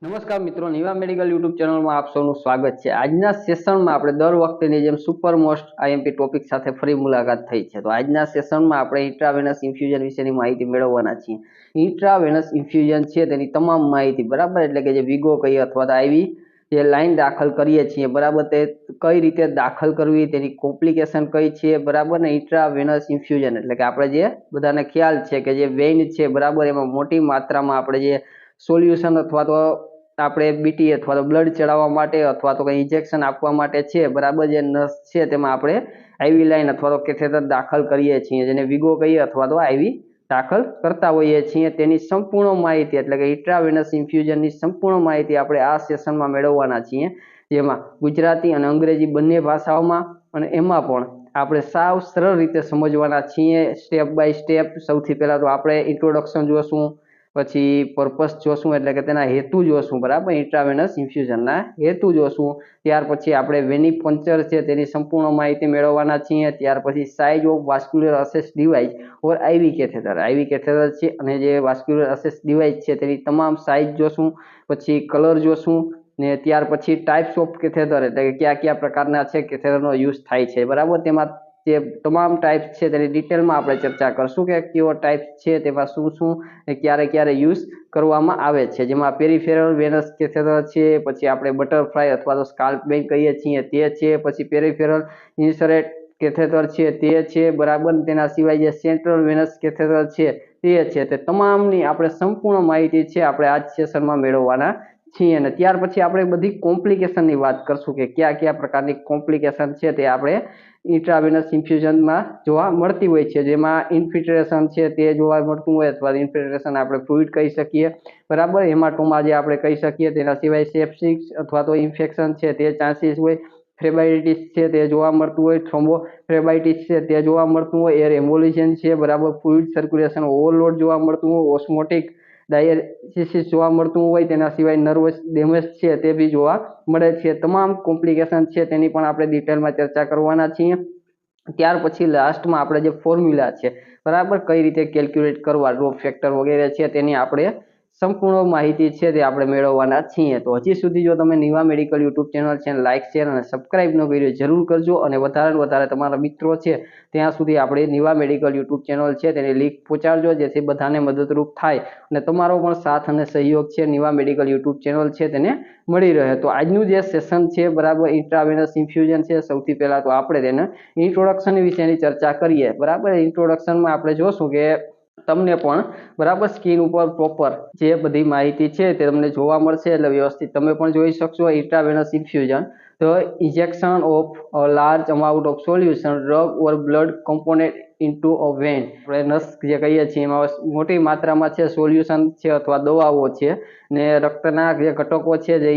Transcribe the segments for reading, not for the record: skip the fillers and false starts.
નમસ્કાર મિત્રો, Niva medical YouTube ચેનલમાં આપ સૌનું સ્વાગત છે। આજના સેશનમાં આપણે દર વખતેની જેમ સુપર મોસ્ટ આઈએમપી ટોપિક સાથે ફરી મુલાકાત થઈ છે। તો આજના સેશનમાં આપણે ઇન્ટ્રાવેનસ ઇન્ફ્યુઝન વિશેની માહિતી મેળવવાના છીએ। ઇન્ટ્રાવેનસ ઇન્ફ્યુઝન છે તેની તમામ માહિતી બરાબર, એટલે કે જે વિગો કહીએ અથવા તો આઈવી જે લાઈન દાખલ કરીએ છીએ બરાબર, તે કઈ રીતે દાખલ કરવી, તેની કોમ્પ્લિકેશન કઈ છે બરાબર ને। ઇન્ટ્રાવેનસ ઇન્ફ્યુઝન એટલે કે આપણે જે બધાને ખ્યાલ છે કે જે વેઇન છે બરાબર, એમાં મોટી માત્રામાં આપણે જે સોલ્યુશન અથવા તો આપણે બીટી અથવા તો બ્લડ ચડાવવા માટે અથવા તો કંઈ ઇન્જેક્શન આપવા માટે છે બરાબર, જે નસ છે તેમાં આપણે આઈવી લાઈન અથવા તો કેથેટર દાખલ કરીએ છીએ, જેને વિગો કહીએ અથવા તો આઈવી દાખલ કરતા હોઈએ છીએ। તેની સંપૂર્ણ માહિતી એટલે કે ઇન્ટ્રાવેનસ ઇન્ફ્યુઝનની સંપૂર્ણ માહિતી આપણે આ સેશનમાં મેળવવાના છીએ, જેમાં ગુજરાતી અને અંગ્રેજી બંને ભાષાઓમાં, અને એમાં પણ આપણે સાવ સરળ રીતે સમજવાના છીએ, સ્ટેપ બાય સ્ટેપ। સૌથી પહેલાં તો આપણે ઇન્ટ્રોડક્શન જોશું, પછી પર્પસ જોશું એટલે કે તેના હેતુ જોશું બરાબર, ઇન્ટ્રાવેનસ ઇન્ફ્યુઝનના હેતુ જોશું। ત્યાર પછી આપણે વેની પંચર છે તેની સંપૂર્ણ માહિતી મેળવવાના છીએ। ત્યાર પછી size of vascular assess device or Ivy catheter છે અને જે વાસ્ક્યુલર અસેસ ડિવાઇસ છે તેની તમામ સાઇઝ જોશું। પછી કલર જોશું ને ત્યાર પછી ટાઈપ્સ ઓફ કેથેટર એટલે કે કયા કયા પ્રકારના છે કેથેટરનો યુઝ થાય છે બરાબર, તેમાં જે તમામ ટાઈપ છે તેની ડિટેલમાં આપણે ચર્ચા કરશું કે કયો ટાઈપ છે, તેમાં શું શું ને ક્યારે ક્યારે યુઝ કરવામાં આવે છે। જેમાં પેરિફેરલ વેનસ કેથેટર છે, પછી આપણે બટરફ્લાય અથવા તો સ્કાલ્પ બેંક કહીએ છીએ તે છે, પછી પેરિફેરલ ઇન્સરેટ કેથેટર છે તે છે બરાબર। તેના સિવાય જે સેન્ટ્રલ વેનસ કેથેટર છે તે છે, તે તમામની આપણે સંપૂર્ણ માહિતી છે આપણે આ સેશનમાં મેળવવાના છીએ। અને ત્યાર પછી આપણે બધી કોમ્પ્લિકેશનની વાત કરશું કે કયા કયા પ્રકારની કોમ્પ્લિકેશન છે તે આપણે ઇન્ટ્રાવેનસ ઇન્ફ્યુઝનમાં જોવા મળતી હોય છે, જેમાં ઇન્ફિલ્ટ્રેશન છે તે જોવા મળતું હોય અથવા ઇન્ફિલ્ટ્રેશન આપણે ફ્લુઇડ કહી શકીએ બરાબર, હેમાટોમા જે આપણે કહી શકીએ। તેના સિવાય સેપ્સિસ અથવા તો ઇન્ફેક્શન છે તે ચાન્સીસ હોય, ફ્રેબાઇટિસ છે તે જોવા મળતું હોય, થ્રોમ્બોફ્રેબાઇટિસ છે તે જોવા મળતું હોય, એર એમ્બોલિઝમ છે બરાબર, ફ્લુઇડ સર્ક્યુલેશન ઓવરલોડ જોવા મળતું હોય, ઓસ્મોટિક ડાયલિસિસ જોવા મળતું હોય, તેના સિવાય નર્વસ ડેમેજ છે તે બી જોવા મળે છે। તમામ કોમ્પ્લિકેશન છે તેની પણ આપણે ડિટેલમાં ચર્ચા કરવાના છીએ। ત્યાર પછી લાસ્ટમાં આપણે જે ફોર્મ્યુલા છે બરાબર, કઈ રીતે કેલ્ક્યુલેટ કરવા, ડ્રોપ ફેક્ટર વગેરે છે તેની આપણે સંપૂર્ણ માહિતી છે તે આપણે મેળવવાના છીએ। તો હજી સુધી જો તમે નિવા મેડિકલ યુટ્યુબ ચેનલ છે લાઇક શેર અને સબસ્ક્રાઇબ ન કર્યું જરૂર કરજો, અને વધારે વધારે તમારા મિત્રો છે ત્યાં સુધી આપણે નિવા મેડિકલ યુટ્યુબ ચેનલ છે તેની લિંક પહોંચાડજો, જેથી બધાને મદદરૂપ થાય અને તમારો પણ સાથ અને સહયોગ છે નિવા મેડિકલ યુટ્યુબ ચેનલ છે તેને મળી રહે। તો આજનું જે સેશન છે બરાબર, ઇન્ટ્રાવેનસ ઇન્ફ્યુઝન છે, સૌથી પહેલા તો આપણે તેને ઇન્ટ્રોડક્શન વિશેની ચર્ચા કરીએ બરાબર। ઇન્ટ્રોડક્શનમાં આપણે જોશું કે તમને પણ બરાબર સ્ક્રીન ઉપર પ્રોપર જે બધી માહિતી છે તે તમને જોવા મળશે, એટલે વ્યવસ્થિત તમે પણ જોઈ શકશો। ઇન્ટ્રાવેનસ ઇન્ફ્યુઝન તો injection of a large amount of solution drug or blood component into a vein, આપણે નસ જે કહીએ છીએ એમાં મોટી માત્રામાં છે સોલ્યુશન છે અથવા દવાઓ છે ને રક્તના જે ઘટકો છે જે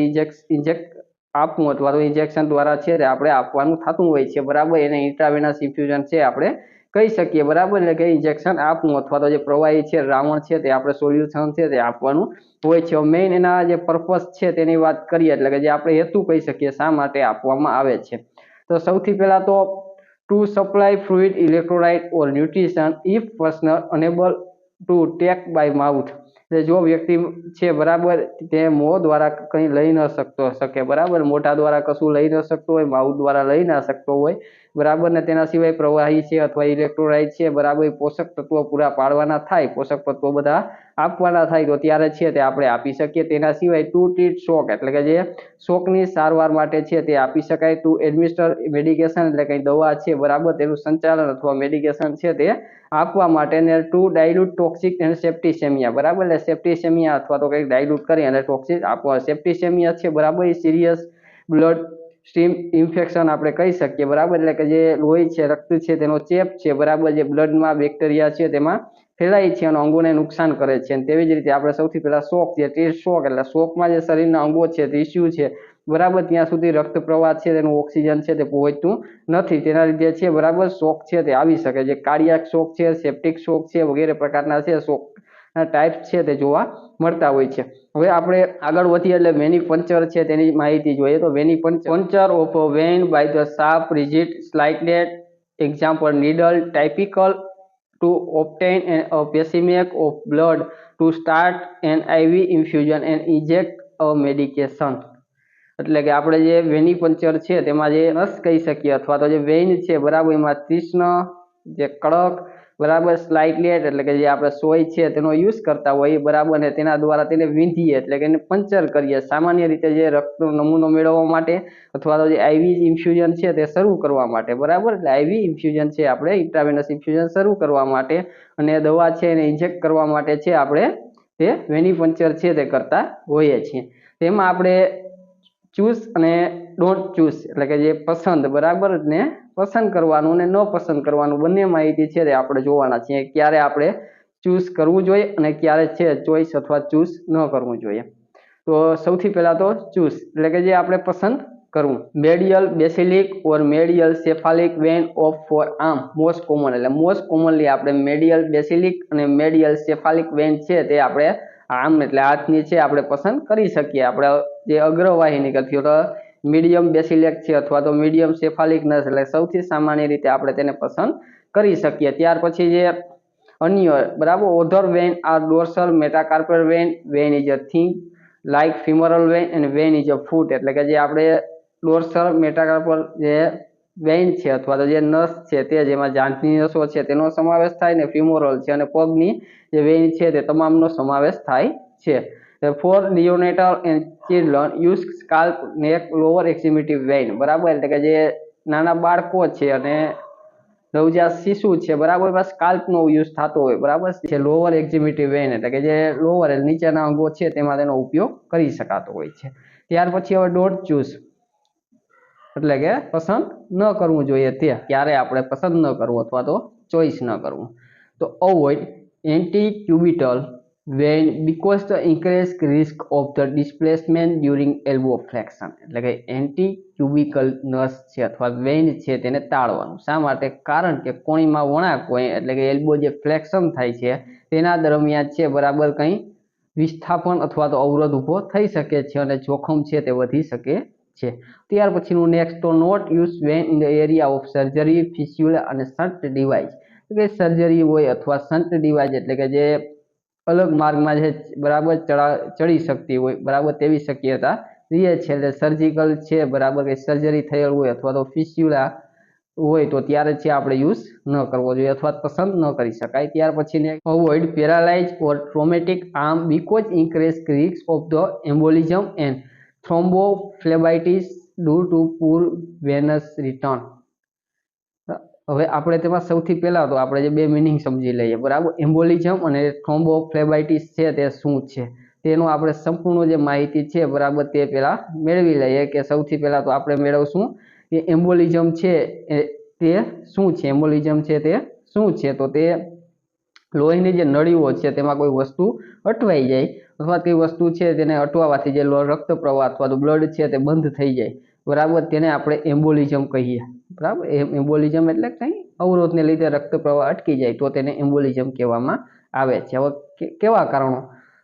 ઇન્જેક્ટ આપવું અથવા તો ઇન્જેક્શન દ્વારા છે તે આપણે આપવાનું થતું હોય છે બરાબર, એને ઇન્ટ્રાવેનસ ઇન્ફ્યુઝન છે આપણે કહી શકીએ બરાબર। એટલે કે ઇન્જેક્શન આપવું અથવા તો જે પ્રવાહી છે દ્રાવણ છે તે આપણે સોલ્યુશન છે તે આપવાનું હોય છે। મેઇન એના જે પર્પસ છે તેની વાત કરીએ એટલે કે જે આપણે હેતુ કહી શકીએ શા માટે આપવામાં આવે છે। તો સૌથી પહેલા તો to supply fluid electrolyte or nutrition if personal unable to take by mouth, જો વ્યક્તિ છે બરાબર તે મોં દ્વારા કંઈ લઈ ન શકે બરાબર, મોઢા દ્વારા કશું લઈ ન શકતો હોય, માઉથ દ્વારા લઈ ન શકતો હોય બરાબર, ને તેના સિવાય પ્રવાહી છે અથવા ઇલેક્ટ્રોલાઇટ છે બરાબર, પોષક તત્વો પૂરા પાડવાના થાય, પોષક તત્વો બધા આપવાના થાય તો ત્યારે છે તે આપણે આપી શકીએ। તેના સિવાય ટુ ટ્રીટ શોક એટલે કે જે શોકની સારવાર માટે છે તે આપી શકાય। ટુ એડમિનિસ્ટર મેડિકેશન એટલે કંઈ દવા છે બરાબર, તેનું સંચાલન અથવા મેડિકેશન છે તે આપવા માટે, ને ટુ ડાયલ્યુટ ટોક્સિક એન્ડ સેપ્ટિસેમિયા બરાબર, એટલે સેપ્ટિસેમિયા અથવા તો કંઈક ડાયલ્યુટ કરી અને ટોક્સિક આપવા। સેપ્ટિસેમિયા છે બરાબર એ સિરિયસ બ્લડ સ્ટ્રીમ ઇન્ફેક્શન આપણે કહી શકીએ બરાબર, એટલે કે જે લોહી છે રક્ત છે તેનો ચેપ છે બરાબર, જે બ્લડમાં બેક્ટેરિયા છે તેમાં ફેલાય છે અને અંગોને નુકસાન કરે છે। અને તેવી જ રીતે આપણે સૌથી પહેલા શોક છે, ટ્રીટ શોક એટલે શોકમાં જે શરીરના અંગો છે, ટિશ્યુ છે બરાબર, ત્યાં સુધી રક્ત પ્રવાહ છે તેનું ઓક્સિજન છે તે પહોંચતું નથી, તેના લીધે છે બરાબર શોક છે તે આવી શકે છે। કાર્ડિયાક શોક છે, સેપ્ટિક શોક છે વગેરે પ્રકારના છે શોકના ટાઈપ છે તે જોવા મળતા હોય છે। હવે આપણે આગળ વધીએ એટલે વેની પંચર છે તેની માહિતી જોઈએ। તો venipuncture of vein by the sharp rigid slighted example needle typical to obtain a specimen of blood to start an IV infusion and inject a medication, એટલે કે આપણે જે વેનિપંચર છે તેમાં જે નસ કહી શકીએ અથવા તો જે વેઇન છે બરાબર, એમાં તીક્ષ્ણ, જે કડક, બરાબર, સ્લાઇટલી એટલે કે જે આપણે સોય છે તેનો યુઝ કરતા હોઈએ બરાબર, ને તેના દ્વારા તેને વીંધીએ એટલે કે એને પંચર કરીએ સામાન્ય રીતે જે રક્તનો નમૂનો મેળવવા માટે અથવા તો જે આઈવી ઇન્ફ્યુઝન છે તે શરૂ કરવા માટે બરાબર. એટલે આઈવી ઇન્ફ્યુઝન છે આપણે ઇન્ટ્રાવેનસ ઇન્ફ્યુઝન શરૂ કરવા માટે અને દવા છે એને ઇન્જેક્ટ કરવા માટે છે આપણે તે વેનિપંચર છે તે કરતા હોઈએ છીએ. તેમાં આપણે ચૂઝ અને ડોન્ટ ચૂઝ એટલે કે જે પસંદ બરાબર ને પસંદ કરવાનું ને ન પસંદ કરવાનું બંને માહિતી છે તે આપણે જોવાના છીએ. ક્યારે આપણે ચૂઝ કરવું જોઈએ અને ક્યારે છે ચોઈસ અથવા ચૂઝ ન કરવું જોઈએ. તો સૌથી પહેલા તો ચૂઝ એટલે કે જે આપણે પસંદ કરવું. Medial basilic or medial cephalic vein of forearm most common, એટલે મોસ્ટ કોમનલી આપણે મેડિયલ બેસિલિક અને મેડિયલ સેફાલિક વેન છે તે આપણે આર્મ એટલે હાથની છે આપણે પસંદ કરી શકીએ. આપણે જે અગ્રવાહિની કરતી તો મીડિયમ બેસિલેક છે અથવા તો મીડિયમ સેફાલિક નસ એટલે સૌથી સામાન્ય રીતે આપણે તેને પસંદ કરી શકીએ. ત્યાર પછી જે અન્ય બરાબર other vein are dorsal metacarpal vein is a thing like femoral vein અને વેન ઇઝ અ ફૂટ, એટલે કે જે આપણે ડોર્સલ મેટાકાર્પલ જે વેન છે અથવા તો જે નસ છે તે જેમાં જાંઘની નસો છે તેનો સમાવેશ થાય ને ફિમોરલ છે અને પગની જે વેન છે તે તમામનો સમાવેશ થાય છે. For neonatal and children use scalp neck lower extremity vein બરાબર, એટલે કે જે નાના બાળકો છે અને નવજાત શિશુ છે બરાબર એમાં સ્કાલ્પનો યુઝ થતો હોય બરાબર છે. લોઅર એક્સ્ટ્રીમિટી વેન એટલે કે જે લોઅર નીચેના અંગો છે તેમાં તેનો ઉપયોગ કરી શકાતો હોય છે. ત્યાર પછી હવે ડોન્ટ ચૂઝ એટલે કે પસંદ ન કરવું જોઈએ. તે ક્યારે આપણે પસંદ ન કરવું અથવા તો ચોઈસ ન કરવું. તો avoid antecubital vein because the increase risk of the displacement during elbow flexion, એટલે કે એન્ટી ક્યુબિકલ નસ છે અથવા વેન છે તેને ટાળવાનું. શા માટે? કારણ કે કોણીમાં વળાંક હોય એટલે કે એલ્બો જે ફ્લેક્શન થાય છે તેના દરમિયાન છે બરાબર કંઈ વિસ્થાપન અથવા તો અવરોધ ઊભો થઈ શકે છે અને જોખમ છે તે વધી શકે છે. ત્યાર પછીનું નેક્સ્ટ તો not use vein in the area of surgery fistula અને શન્ટ ડિવાઇસ, કે સર્જરી હોય અથવા શન્ટ ડિવાઇસ એટલે કે જે અલગ માર્ગમાં જે બરાબર ચડી શકતી હોય બરાબર તેવી શક્યતા રહે છે. એટલે સર્જિકલ છે બરાબર કે સર્જરી થયેલ હોય અથવા તો ફિસ્યુલા હોય તો ત્યારે છે આપણે યુઝ ન કરવો જોઈએ અથવા પસંદ ન કરી શકાય. ત્યાર પછીને avoid paralyse or traumatic arm because increase risk of the embolism and thrombophlebitis due to poor venous return. હવે આપણે તેમાં સૌથી પહેલા તો આપણે જે બે મિનિંગ સમજી લઈએ બરાબર. એમ્બોલિઝમ અને થ્રોમ્બોફ્લેબાઇટિસ છે તે શું છે તેનો આપણે સંપૂર્ણ જે માહિતી છે બરાબર તે પહેલા મેળવી લઈએ. કે સૌથી પહેલા તો આપણે મેળવશું કે એમ્બોલિઝમ છે તે શું છે. એમ્બોલિઝમ છે તે શું છે? તો તે લોહીની જે નળીઓ છે તેમાં કોઈ વસ્તુ અટવાઈ જાય અથવા તે વસ્તુ છે તેને અટવાવાથી જે રક્ત પ્રવાહ અથવા તો બ્લડ છે તે બંધ થઈ જાય બરાબર, તેને આપણે એમ્બોલિઝમ કહીએ બરાબર. એમ્બોલિઝમ એટલે કંઈ અવરોધને લીધે રક્ત પ્રવાહ અટકી જાય તો તેને એમ્બોલિઝમ કહેવામાં આવે છે. હવે કેવા કારણો?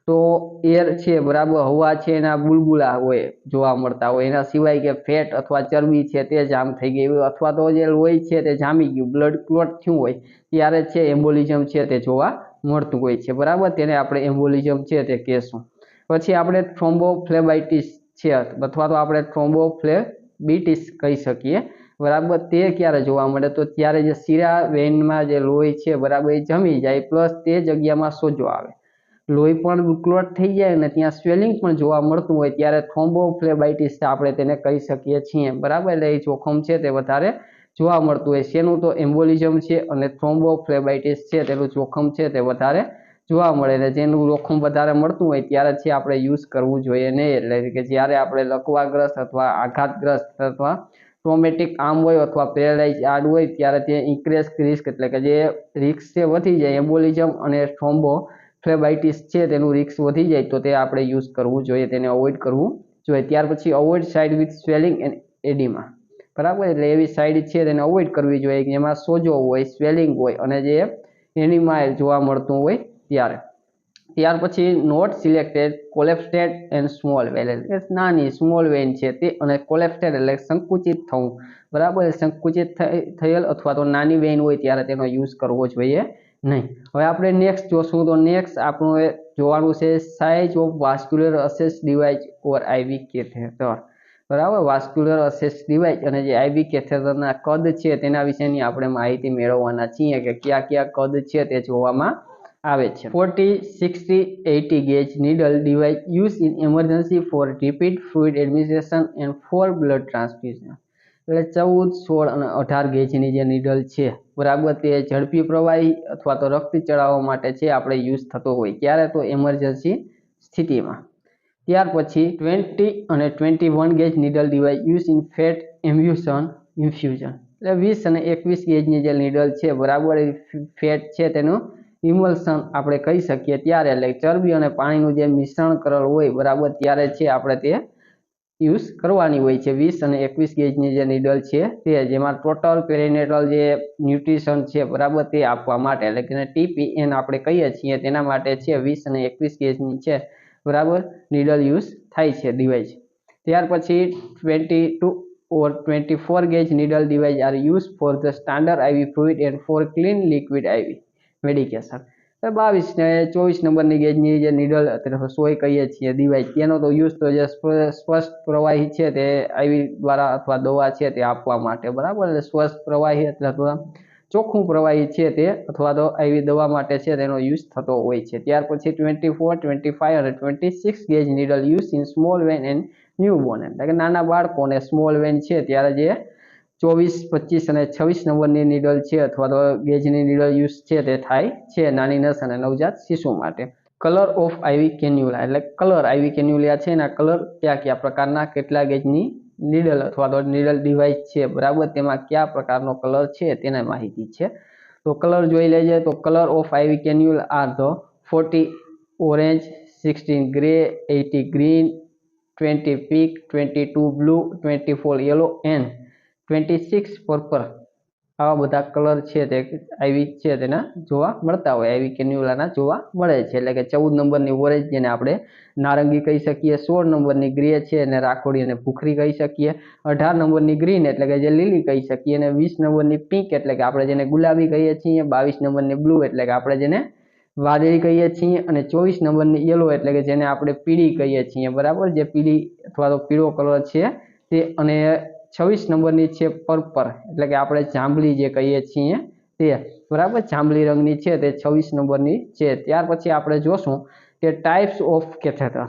તો એર છે બરાબર, હવા છે એના બુલબુલા હોય જોવા મળતા હોય, એના સિવાય કે ફેટ અથવા ચરબી છે તે જામ થઈ ગઈ હોય અથવા તો જે લોહી છે તે જામી ગયું બ્લડ ક્લોટ થયું હોય ત્યારે છે એમ્બોલિઝમ છે તે જોવા મળતું હોય છે બરાબર. તેને આપણે એમ્બોલિઝમ છે તે કહેશું. પછી આપણે થ્રોમ્બોફ્લેબાઇટિસ છે અથવા તો આપણે થ્રોમ્બોફ્લેબિટિસ કહી શકીએ બરાબર. તે ક્યારે જોવા મળે? તો ત્યારે જે શિરા વેનમાં જે લોહી છે બરાબર એ જમી જાય પ્લસ તે જગ્યામાં સોજો આવે, લોહી પણ ક્લોટ થઈ જાય અને ત્યાં સ્વેલિંગ પણ જોવા મળતું હોય ત્યારે થ્રોમ્બોફ્લેબાઇટિસ આપણે તેને કહી શકીએ છીએ બરાબર. એટલે એ જોખમ છે તે વધારે જોવા મળતું હોય. શેનું? તો એમ્બોલિઝમ છે અને થ્રોમ્બોફ્લેબાઇટિસ છે તેનું જોખમ છે તે વધારે જોવા મળે ને જેનું જોખમ વધારે મળતું હોય ત્યારે છે આપણે યુઝ કરવું જોઈએ નહીં. એટલે કે જ્યારે આપણે લકવાગ્રસ્ત અથવા આઘાતગ્રસ્ત અથવા ટ્રોમેટિક આર્મ હોય અથવા પેરાલાઇઝ આર્મ હોય ત્યારે તે ઇન્ક્રીઝ રિસ્ક એટલે કે જે રિસ્ક છે વધી જાય એમ્બોલિઝમ અને થ્રોમ્બોફ્લેબાઇટિસ છે તેનું રિસ્ક વધી જાય તો તે આપણે યુઝ કરવું જોઈએ, તેને અવોઇડ કરવું જોઈએ. ત્યાર પછી avoid side with swelling and oedema બરાબર. એટલે એવી સાઇડ છે તેને અવોઇડ કરવી જોઈએ કે જેમાં સોજો હોય, સ્વેલિંગ હોય અને જે એનિમા જોવા મળતું હોય ત્યારે. ત્યાર પછી not selected collapsed and small vein, એટલે નાની સ્મોલ વેન છે તે અને કોલેપ્ટેડ એટલે સંકુચિત થવું બરાબર. સંકુચિત થયેલ અથવા તો નાની વેન હોય ત્યારે તેનો યુઝ કરવો જોઈએ નહીં. હવે આપણે નેક્સ્ટ જોશું તો નેક્સ્ટ આપણું જોવાનું છે size of vascular assess device or Ivy catheter, બરાબર. વાસ્ક્યુલર અસેસ ડિવાઇસ અને જે આઈવી કેથેટરના કદ છે તેના વિશેની આપણે માહિતી મેળવવાના છીએ કે કયા કયા કદ છે તે જોવામાં આવે છે. 40, 60, 80 gauge needle device used in emergency for rapid fluid administration and for blood transfusion. એટલે 14, 16 અને 18 ગેજની જે નીડલ છે, બરાબર, તે ઝડપી પ્રવાહી અથવા તો રક્ત ચડાવવા માટે છે આપણે યુઝ થતો હોય. ક્યારે? તો એમરજન્સી સ્થિતિમાં. ત્યાર પછી 20 અને 21 gauge needle device use in fat infusion. એટલે 20 અને 21 ગેજની જે નીડલ છે, બરાબર, ફેટ છે તેનું ઇમલ્શન આપણે કહી શકીએ ત્યારે, એટલે ચરબી અને પાણીનું જે મિશ્રણ કરેલ હોય, બરાબર, ત્યારે છે આપણે તે યુઝ કરવાની હોય છે. 20 અને 21 ગેજની જે નીડલ છે તે, જેમાં ટોટલ પેરીનેટલ જે ન્યુટ્રિશન છે, બરાબર, તે આપવા માટે, એટલે કે TPN આપણે કહીએ છીએ, તેના માટે છે 20 અને 21 ગેજની છે, બરાબર, નીડલ યુઝ થાય છે ડિવાઇસ. ત્યાર પછી 22 or 24 gauge needle device are used for the standard IV fluid and for clean liquid IV medication. 22 ને 24 નંબરની ગેજની જે નીડલ અથવા સોય કહીએ છીએ ડિવાઇસ, તેનો તો યુઝ તો જે સ્પષ્ટ પ્રવાહી છે તે આઈવી દ્વારા અથવા દવા છે તે આપવા માટે, બરાબર. એટલે સ્વસ્થ પ્રવાહી અથવા ચોખ્ખું પ્રવાહી છે તે અથવા તો આઈવી દવા માટે છે તેનો યુઝ થતો હોય છે. ત્યાર પછી 24, 25 અને 26 gauge needle use in small vein and newborn, એટલે કે નાના બાળકોને સ્મોલ વેન છે ત્યારે જે 24, 25 અને 26 નંબરની નીડલ છે અથવા તો ગેજની નીડલ યુઝ છે તે થાય છે નાની નસ અને નવજાત શિશુ માટે. કલર ઓફ આઈવી કેન્યુલા, એટલે કલર આઈવી કેન્યુલા છે એના કલર કયા કયા પ્રકારના, કેટલા ગેજની નીડલ અથવા તો નીડલ ડિવાઇસ છે, બરાબર, તેમાં કયા પ્રકારનો કલર છે તેના માહિતી છે. તો કલર જોઈ લેજે. તો colour of IV cannula are the 40 orange, 16 grey, 80 green, 20 pink, 22 blue, 24 yellow and 26 purple. આવા બધા કલર છે તે આઈવી છે તેના જોવા મળતા હોય, આઈવી કેન્યુલાના જોવા મળે છે. એટલે કે 14 નંબરની ઓરેન્જ જેને આપણે નારંગી કહી શકીએ, 16 નંબરની ગ્રે છે એને રાખોડી અને ભૂખરી કહી શકીએ, 18 નંબરની ગ્રીન એટલે કે જે લીલી કહી શકીએ, અને 20 નંબરની પિંક એટલે કે આપણે જેને ગુલાબી કહીએ છીએ, 22 નંબરની બ્લુ એટલે કે આપણે જેને વાદળી કહીએ છીએ, અને 24 નંબરની યલો એટલે કે જેને આપણે પીળી કહીએ છીએ, બરાબર, જે પીળી અથવા તો પીળો કલર છે તે. અને 26 નંબરની છે પર્પલ એટલે કે આપણે જાંબલી જે કહીએ છીએ તે, બરાબર, જાંબલી રંગની છે તે 26 નંબરની છે. ત્યાર પછી આપણે જોશું કે ટાઈપ્સ ઓફ કેથેટર,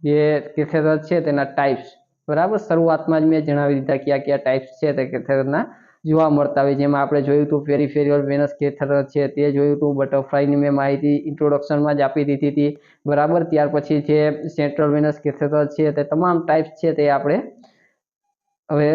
જે કેથેટર છે તેના ટાઈપ્સ, બરાબર. શરૂઆતમાં જ મેં જણાવી દીધા કયા કયા ટાઈપ્સ છે તે કેથેટરના જોવા મળતા હોય. જેમાં આપણે જોયું હતું પેરિફેરલ વેનસ કેથેટર છે તે જોયું હતું, બટરફ્લાયની મેં માહિતી ઇન્ટ્રોડક્શનમાં જ આપી દીધી હતી, બરાબર. ત્યાર પછી જે સેન્ટ્રલ વેનસ કેથેટર છે તે તમામ ટાઈપ્સ છે તે આપણે હવે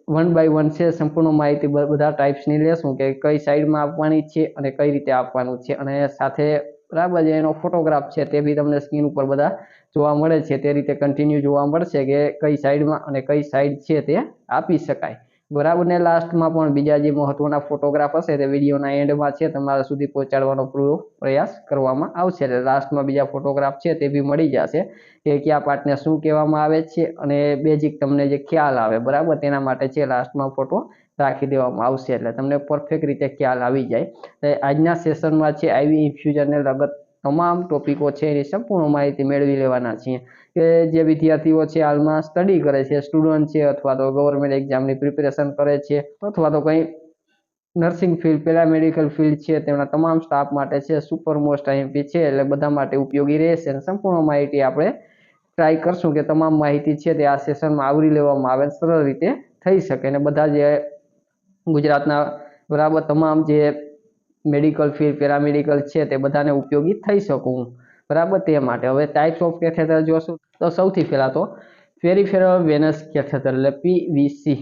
1 by 1 છે સંપૂર્ણ માહિતી બધા ટાઈપ્સની લેશું કે કઈ સાઈડમાં આપવાની છે અને કઈ રીતે આપવાનું છે, અને સાથે, બરાબર, જે એનો ફોટોગ્રાફ છે તે બી તમને સ્ક્રીન ઉપર બધા જોવા મળે છે તે રીતે કન્ટિન્યુ જોવા મળશે કે કઈ સાઈડમાં અને કઈ સાઈડ છે તે આપી શકાય, બરાબર. ને લાસ્ટમાં પણ બીજા જે મહત્વના ફોટોગ્રાફ હશે તે વિડીયોના એન્ડમાં છે તમારા સુધી પહોંચાડવાનો પૂરો પ્રયાસ કરવામાં આવશે. એટલે લાસ્ટમાં બીજા ફોટોગ્રાફ છે તે બી મળી જશે કે કયા પાર્ટને શું કહેવામાં આવે છે, અને બેઝિક તમને જે ખ્યાલ આવે, બરાબર, તેના માટે છે લાસ્ટમાં ફોટો રાખી દેવામાં આવશે એટલે તમને પરફેક્ટ રીતે ખ્યાલ આવી જાય. આજના સેશનમાં છે આઈવી ઇન્ફ્યુઝનને લગત તમામ ટોપિકો છે એની સંપૂર્ણ માહિતી મેળવી લેવાના છીએ. કે જે વિદ્યાર્થીઓ છે હાલમાં સ્ટડી કરે છે, સ્ટુડન્ટ છે, અથવા તો ગવર્મેન્ટ એક્ઝામની પ્રિપેરેશન કરે છે, અથવા તો કંઈ નર્સિંગ ફિલ્ડ, પેરામેડિકલ ફિલ્ડ છે, તેમના તમામ સ્ટાફ માટે છે સુપર મોસ્ટ આઈએમપી છે, એટલે બધા માટે ઉપયોગી રહેશે. અને સંપૂર્ણ માહિતી આપણે ટ્રાય કરશું કે તમામ માહિતી છે તે આ સેશનમાં આવરી લેવામાં આવે, સરળ રીતે થઈ શકે, અને બધા જે ગુજરાતના, બરાબર, તમામ જે મેડિકલ ફિલ્ડ, પેરામેડિકલ છે તે બધાને ઉપયોગી થઈ શકું, બરાબર, તે માટે. હવે ટાઈપ્સ ઓફ કેથેટર જોશું તો સૌથી પહેલા તો પેરિફેરલ વેનસ કેથેટર એટલે PVC.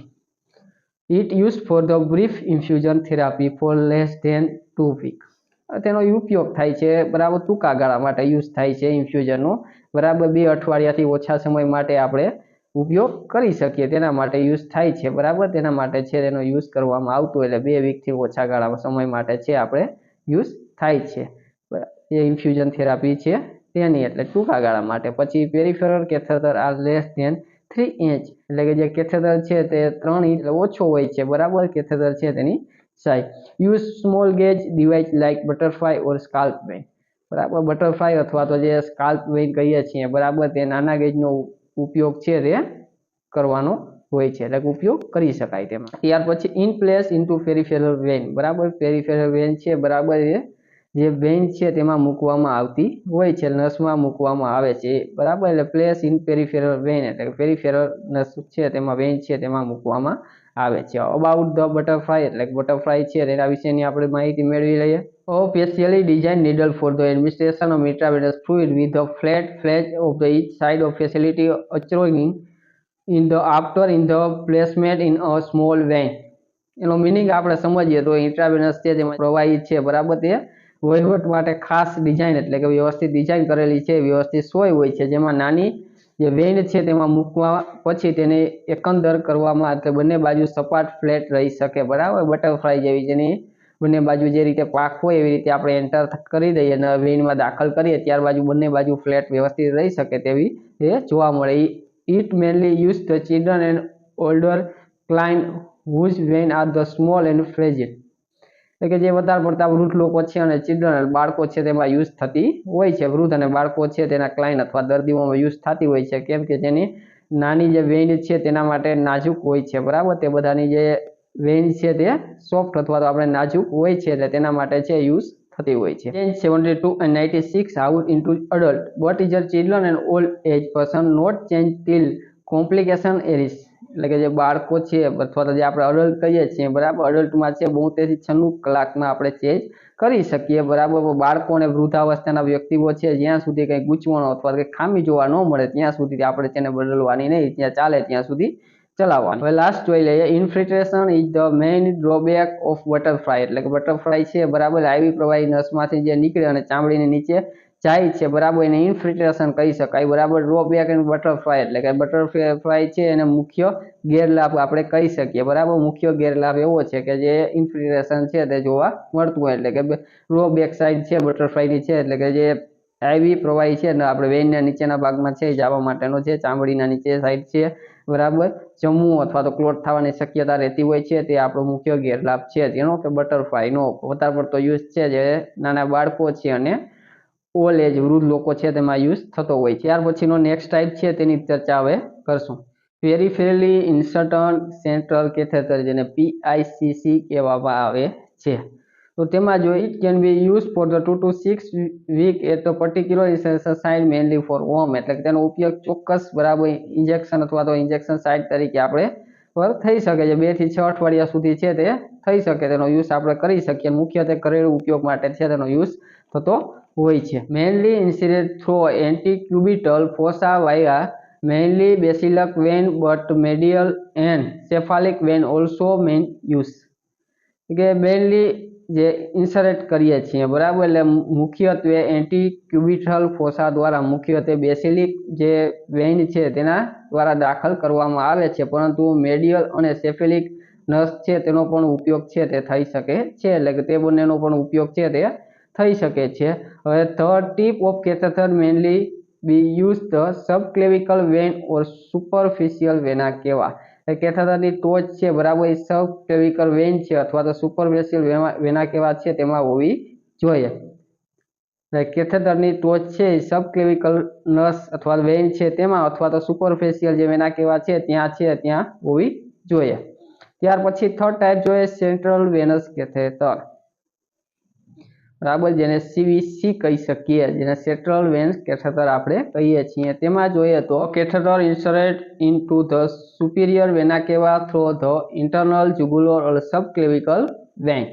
It use for the brief infusion therapy for less than 2 weeks. તેનો ઉપયોગ થાય છે, બરાબર, ટૂંકા ગાળા માટે યુઝ થાય છે ઇન્ફ્યુઝનનો, બરાબર, 2 અઠવાડિયાથી ઓછા સમય માટે આપણે ઉપયોગ કરી શકીએ તેના માટે યુઝ થાય છે, બરાબર. તેના માટે છે તેનો યુઝ કરવામાં આવતો, એટલે 2 વીકથી ઓછા ગાળા સમય માટે છે આપણે યુઝ થાય છે એ ઇન્ફ્યુઝન થેરાપી છે તેની, એટલે ટૂંકા ગાળા માટે. પછી peripheral catheter are less than 3 inch એટલે કે જે કેથેટર છે તે 3 ઇંચ ઓછો હોય છે, બરાબર, કેથેટર છે તેની size. Use small gauge device like butterfly or scalp vein. બરાબર બટરફ્લાય અથવા તો જે સ્કાલ્પ વેઇન કહીએ છીએ બરાબર તે નાના ગેજનો ઉપયોગ છે તે કરવાનો હોય છે, એટલે ઉપયોગ કરી શકાય તેમાં. ત્યાર પછી in place into peripheral vein બરાબર પેરિફેરલ વેઇન છે બરાબર એ જે વેઇન છે તેમાં મૂકવામાં આવતી હોય છે, નસમાં મૂકવામાં આવે છે બરાબર. એટલે પ્લેસ ઇન પેરિફેરલ વેઇન એટલે પેરિફેરલ નસ છે તેમાં વેઇન છે તેમાં મૂકવામાં આવે છે. અબાઉટ ધ બટરફ્લાય એટલે બટરફ્લાય છે તેના વિશેની આપણે માહિતી મેળવી લઈએ. Specially designed needle for the administration of intravenous fluid with a flat flange of the each side of facility occurring in the after in the placement in a small vein. એનો meaning આપણે સમજીએ તો intravenous છે જેમાં પ્રવાહી છે બરાબર તે વહીવટ માટે ખાસ ડિઝાઇન એટલે કે વ્યવસ્થિત ડિઝાઇન કરેલી છે, વ્યવસ્થિત સોય હોય છે જેમાં નાની જે વેઇન છે તેમાં મૂકવા પછી તેને એકંદર કરવામાં એટલે બંને બાજુ સપાટ ફ્લેટ રહી શકે બરાબર. બટરફ્લાય જેવી જેની બંને બાજુ જે રીતે પાક હોય એવી રીતે આપણે એન્ટર કરી દઈએ અને વેઇનમાં દાખલ કરીએ ત્યારબાદ બંને બાજુ ફ્લેટ વ્યવસ્થિત રહી શકે તેવી એ જોવા મળે. It mainly use the children and older client whose vein are the small and fragile. એટલે કે જે વધારે પડતા વૃદ્ધ લોકો છે અને ચિલ્ડ્રન બાળકો છે તેમાં યુઝ થતી હોય છે. વૃદ્ધ અને બાળકો છે તેના ક્લાઇન્ટ અથવા દર્દીઓમાં યુઝ થતી હોય છે, કેમ કે જેની નાની જે વેઇન છે તેના માટે નાજુક હોય છે બરાબર. તે બધાની જે વેઇન છે તે સોફ્ટ અથવા તો આપણે નાજુક હોય છે એટલે તેના માટે છે યુઝ થતી હોય છે. 72 and 96 out into adult but is a children and old age person not change till complication arise. એટલે કે જે બાળકો છે અથવા તો જે આપણે અડલ્ટ કહીએ છીએ બરાબર અડલ્ટમાં છે 72 થી 96 કલાકમાં આપણે ચેન્જ કરી શકીએ બરાબર. બાળકો અને વૃદ્ધાવસ્થાના વ્યક્તિઓ છે જ્યાં સુધી કંઈ ગૂંચવણો અથવા કંઈ ખામી જોવા ન મળે ત્યાં સુધી આપણે તેને બદલવાની નહીં, ત્યાં ચાલે ત્યાં સુધી ચલાવવાની. હવે લાસ્ટ જોઈ લઈએ. Infiltration is the main drawback of butterfly એટલે કે બટરફ્લાય છે બરાબર આઈવી પ્રવાહી નસમાંથી જે નીકળે અને ચામડીની નીચે જાય છે બરાબર એને ઇન્ફિલ્ટ્રેશન કહી શકાય બરાબર. ડ્રોબેક એન્ડ બટરફ્લાય એટલે કે બટરફ્લાય છે એને મુખ્ય ગેરલાભ આપણે કહી શકીએ બરાબર. મુખ્ય ગેરલાભ એવો છે કે જે ઇન્ફિલ્ટ્રેશન છે તે જોવા મળતું હોય એટલે કે ડ્રોબેક સાઈડ છે બટરફ્લાયની છે એટલે કે જે આઈવી પ્રવાહી છે ને આપણે વેઇનના નીચેના ભાગમાં છે જવા માટેનો છે, ચામડીના નીચે સાઈડ છે બરાબર જમવું અથવા તો ક્લોટ થવાની શક્યતા રહેતી હોય છે, તે આપણો મુખ્ય ગેરલાભ છે તેનો કે બટરફ્લાયનો વધારે પડતો યુઝ છે જે નાના બાળકો છે અને ઓલ્ડ એજ વૃદ્ધ લોકો છે તેમાં યુઝ થતો હોય છે. ત્યાર પછીનો નેક્સ્ટ ટાઈપ છે તેની ચર્ચા હવે કરશું. પેરિફેરલી ઇન્સર્ટન સેન્ટ્રલ કેથેટર જેને PICC કહેવામાં આવે છે. તો તેમાં જો it can be use for the 2 to 6 week at a particular injection site mainly for home એટલે કે તેનો ઉપયોગ ચોક્કસ બરાબર ઇન્જેક્શન અથવા તો ઇન્જેક્શન સાઇટ તરીકે આપણે થઈ શકે છે. 2 થી 6 અઠવાડિયા સુધી છે તે થઈ શકે તેનો યુઝ આપણે કરી શકીએ. મુખ્યત્વે ઘરેલું ઉપયોગ માટે છે તેનો યુઝ થતો હોય છે. Mainly ઇન્સિડેડ throw એન્ટીક્યુબિટલ ફોસા via mainly bacillus vein but medial and cephalic vein also main use. કે મેનલી જે ઇન્સરેટ કરીએ છીએ બરાબર એટલે મુખ્યત્વે એન્ટીક્યુબિટલ ફોસા દ્વારા મુખ્યત્વે બેસિલિક જે વેઇન છે તેના દ્વારા દાખલ કરવામાં આવે છે, પરંતુ મેડિયલ અને સેફેલિક નસ છે તેનો પણ ઉપયોગ છે તે થઈ શકે છે એટલે કે તે બંનેનો પણ ઉપયોગ છે તે થઈ શકે છે. હવે third tip of catheter mainly be used the subclavicle vein or superficial vena cava. કેથેટરની ટોચ છે બરાબર એ સબક્લેવિકલ વેઇન છે અથવા તો સુપરફિશિયલ વેના કેવા છે તેમાં હોવી જોઈએ. કેથેટરની ટોચ છે એ સબક્લેવિકલ નસ અથવા વેઇન છે તેમાં અથવા તો સુપરફિશિયલ જે વેના કેવા છે ત્યાં હોવી જોઈએ. ત્યાર પછી થર્ડ ટાઈપ જોઈએ સેન્ટ્રલ વેનસ કેથેટર બરાબર જેને CVC કહી શકીએ, જેને સેન્ટ્રલ વેન્સ કેથેટર આપણે કહીએ છીએ. તેમાં જોઈએ તો catheter inserted into the superior vena cava through the internal jugular or subclavian vein.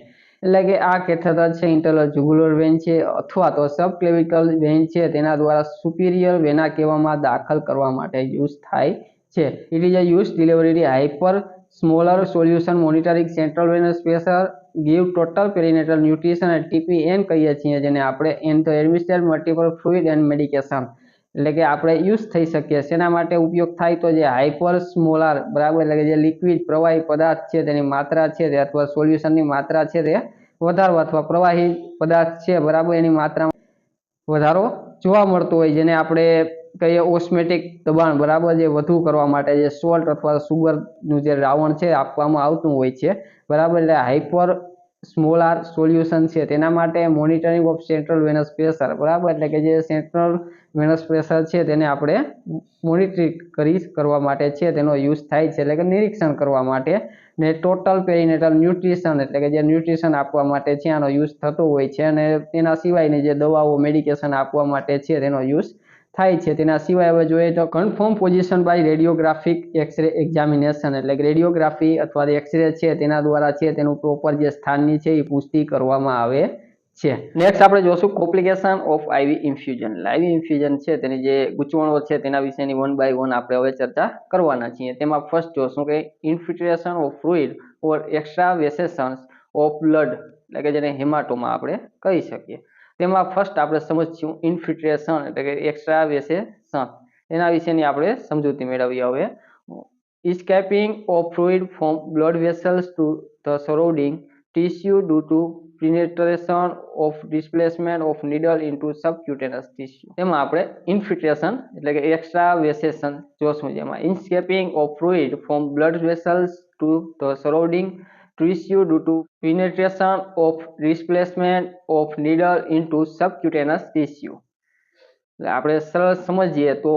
એટલે કે આ કેથેટર છે ઇન્ટરનલ જુગુલર વેન છે અથવા તો સબક્લેવિકલ વેન છે તેના દ્વારા સુપિરિયર વેના કેવામાં દાખલ કરવા માટે યુઝ થાય છે. It is a use delivery hyperosmolar solution monitoring central venous pressure give total parenteral nutrition અને TPN કહીએ છીએ જેને આપણે administer multiple fluid and medication એટલે કે આપણે યુઝ થઈ શકીએ. શેના માટે ઉપયોગ થાય તો જે હાઇપર સ્મોલર બરાબર એટલે કે જે લિક્વિડ પ્રવાહી પદાર્થ છે તેની માત્રા છે તે અથવા સોલ્યુશનની માત્રા છે તે વધારવા અથવા પ્રવાહી પદાર્થ છે બરાબર એની માત્રામાં વધારો જોવા મળતો હોય જેને આપણે કહીએ ઓસ્મેટિક દબાણ બરાબર જે વધુ કરવા માટે જે સોલ્ટ અથવા સુગરનું જે દ્રાવણ છે આપવામાં આવતું હોય છે બરાબર. એટલે હાઇપર સ્મોલ આર સોલ્યુશન છે તેના માટે monitoring of central venous pressure, બરાબર, એટલે કે જે સેન્ટ્રલ વેનસ પ્રેશર છે તેને આપણે મોનિટરિંગ કરવા માટે છે તેનો યુઝ થાય છે, એટલે કે નિરીક્ષણ કરવા માટે. ને ટોટલ પેરીનેટલ ન્યુટ્રિશન એટલે કે જે ન્યુટ્રિશન આપવા માટે છે આનો યુઝ થતો હોય છે. અને તેના સિવાયની જે દવાઓ મેડિકેશન આપવા માટે છે તેનો યુઝ થાય છે. તેના સિવાય હવે જોઈએ તો confirm position by radiographic X-ray examination, એટલે કે રેડિયોગ્રાફી અથવા એક્સરે છે તેના દ્વારા છે તેનું પ્રોપર જે સ્થાનની છે એ પુષ્ટિ કરવામાં આવે છે. નેક્સ્ટ આપણે જોશું complication of Ivy infusion. Ivy infusion છે તેની જે ગૂંચવણો છે તેના વિશેની 1 by 1 આપણે હવે ચર્ચા કરવાના છીએ. તેમાં ફર્સ્ટ જોશું કે infiltration of fluid or extravasations of blood, એટલે કે જેને હેમાટોમા આપણે કહી શકીએ. તેમાં ફર્સ્ટ આપણે સમજીશું ઇન્ફિલ્ટ્રેશન એટલે કે એક્સ્ટ્રા વેસેશન, એના વિશેની આપણે સમજૂતી મેળવીએ. હવે escaping of fluid from blood vessels to the surrounding tissue due to penetration of displacement of needle into subcutaneous tissue. તેમાં આપણે ઇન્ફિલ્ટ્રેશન એટલે કે એક્સ્ટ્રા વેસેશન જોશું, જેમાં escaping of fluid from blood vessels to the surrounding tissue due to penetration of displacement of needle into subcutaneous tissue. એટલે આપણે સરળ સમજીએ તો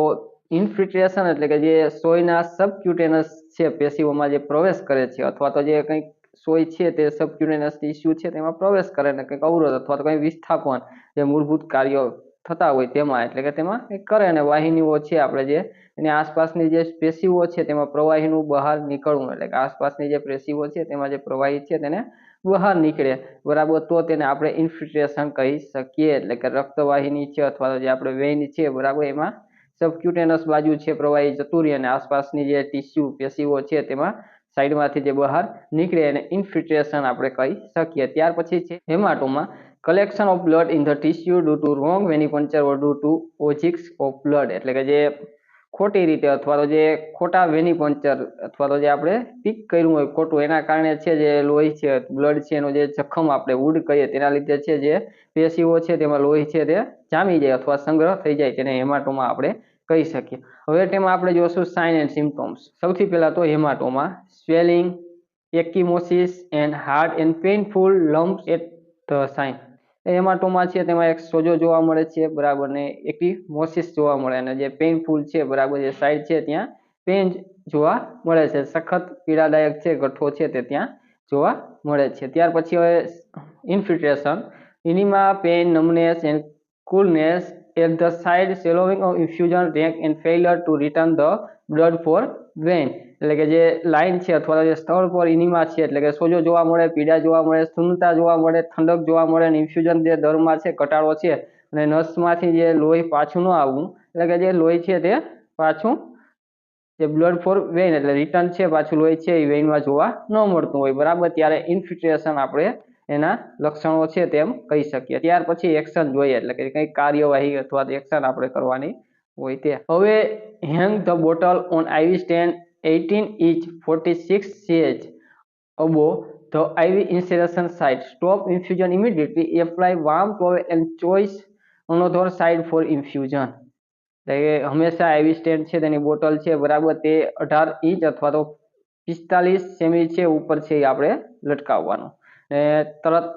ઇન્ફિલ્ટ્રેશન એટલે કે જે સોયના સબક્યુટેનસ છે પેશીઓમાં જે પ્રવેશ કરે છે, અથવા તો જે કંઈક સોય છે તે સબક્યુટેનસ ટિશ્યુ છે તેમાં પ્રવેશ કરે ને કંઈક અવરોધ અથવા તો કંઈ વિસ્થાપન જે મૂળભૂત કાર્યો થતા હોય તેમાં, એટલે કે તેમાં કંઈક કરે અને વાહિનીઓ છે આપણે જે એની આસપાસની જે પેશીઓ છે તેમાં પ્રવાહીનું બહાર નીકળવું, એટલે કે આસપાસની જે પેશીઓ છે તેમાં જે પ્રવાહી છે તેને બહાર નીકળે, બરાબર, તો તેને આપણે ઇન્ફિલ્ટ્રેશન કહી શકીએ. એટલે કે રક્તવાહિની છે અથવા તો જે આપણે વેઇન છે, બરાબર, એમાં સબક્યુટેનસ બાજુ છે પ્રવાહી જતું રહે અને આસપાસની જે ટિશ્યુ પેશીઓ છે તેમાં સાઈડમાંથી જે બહાર નીકળે અને ઇન્ફિલ્ટ્રેશન આપણે કહી શકીએ. ત્યાર પછી છે haematoma, collection of blood in the tissue due to wrong venipuncture or due to ઓજિક્સ ઓફ બ્લડ, એટલે કે જે ખોટી રીતે અથવા તો જે ખોટા વેનિપંચર અથવા તો જે આપણે પીક કર્યું હોય ખોટું એના કારણે છે જે લોહી છે બ્લડ છે એનો જે જખમ આપણે વૂડ કહીએ તેના લીધે છે જે પેશીઓ છે તેમાં લોહી છે તે જામી જાય અથવા સંગ્રહ થઈ જાય, તેને હેમાટોમા આપણે કહી શકીએ. હવે તેમાં આપણે જોશું સાઇન એન્ડ સિમ્પટમ્સ. સૌથી પહેલા તો haematoma, swelling, ecchymosis and hard and painful lumps at the site. Haematoma છે તેમાં એક સોજો જોવા મળે છે, બરાબર, ને એક્કીમોસિસ જોવા મળે અને જે પેઇનફુલ છે, બરાબર, જે સાઈડ છે ત્યાં પેઇન જોવા મળે છે, સખત પીડાદાયક છે ગઠ્ઠો છે તે ત્યાં જોવા મળે છે. ત્યાર પછી હવે infiltration, oedema, pain, numbness and coolness at the side, swallowing of infusion tank and failure to return the blood for vein, એટલે કે જે લાઈન છે અથવા જે સ્થળ પર ઇનિમા છે એટલે કે સોજો જોવા મળે, પીડા જોવા મળે, શૂન્યતા જોવા મળે, ઠંડક જોવા મળે અને ઇન્ફ્યુઝન જે દરમાં છે ઘટાડો છે અને નસમાંથી જે લોહી પાછું ન આવવું, એટલે કે જે લોહી છે તે પાછું જે બ્લડ ફોર વેઇન એટલે રિટર્ન છે પાછું લોહી છે એ વેઇનમાં જોવા ન મળતું હોય, બરાબર, ત્યારે ઇન્ફિલ્ટ્રેશન આપણે એના લક્ષણો છે તેમ કહી શકીએ. ત્યાર પછી એક્શન જોઈએ એટલે કે કંઈક કાર્યવાહી અથવા એક્શન આપણે કરવાની હોય તે. હવે hang the bottle on IV stand 18 inch 46 ch above the IV insertion site. Stop infusion immediately. Apply warm towel and choice another side for infusion. એટલે કે હંમેશા આઈવી સ્ટેન્ડ છે તેની બોટલ છે, બરાબર, તે 18 ઇંચ અથવા તો 45 સેમી છે ઉપર છે એ આપણે લટકાવવાનું ને તરત,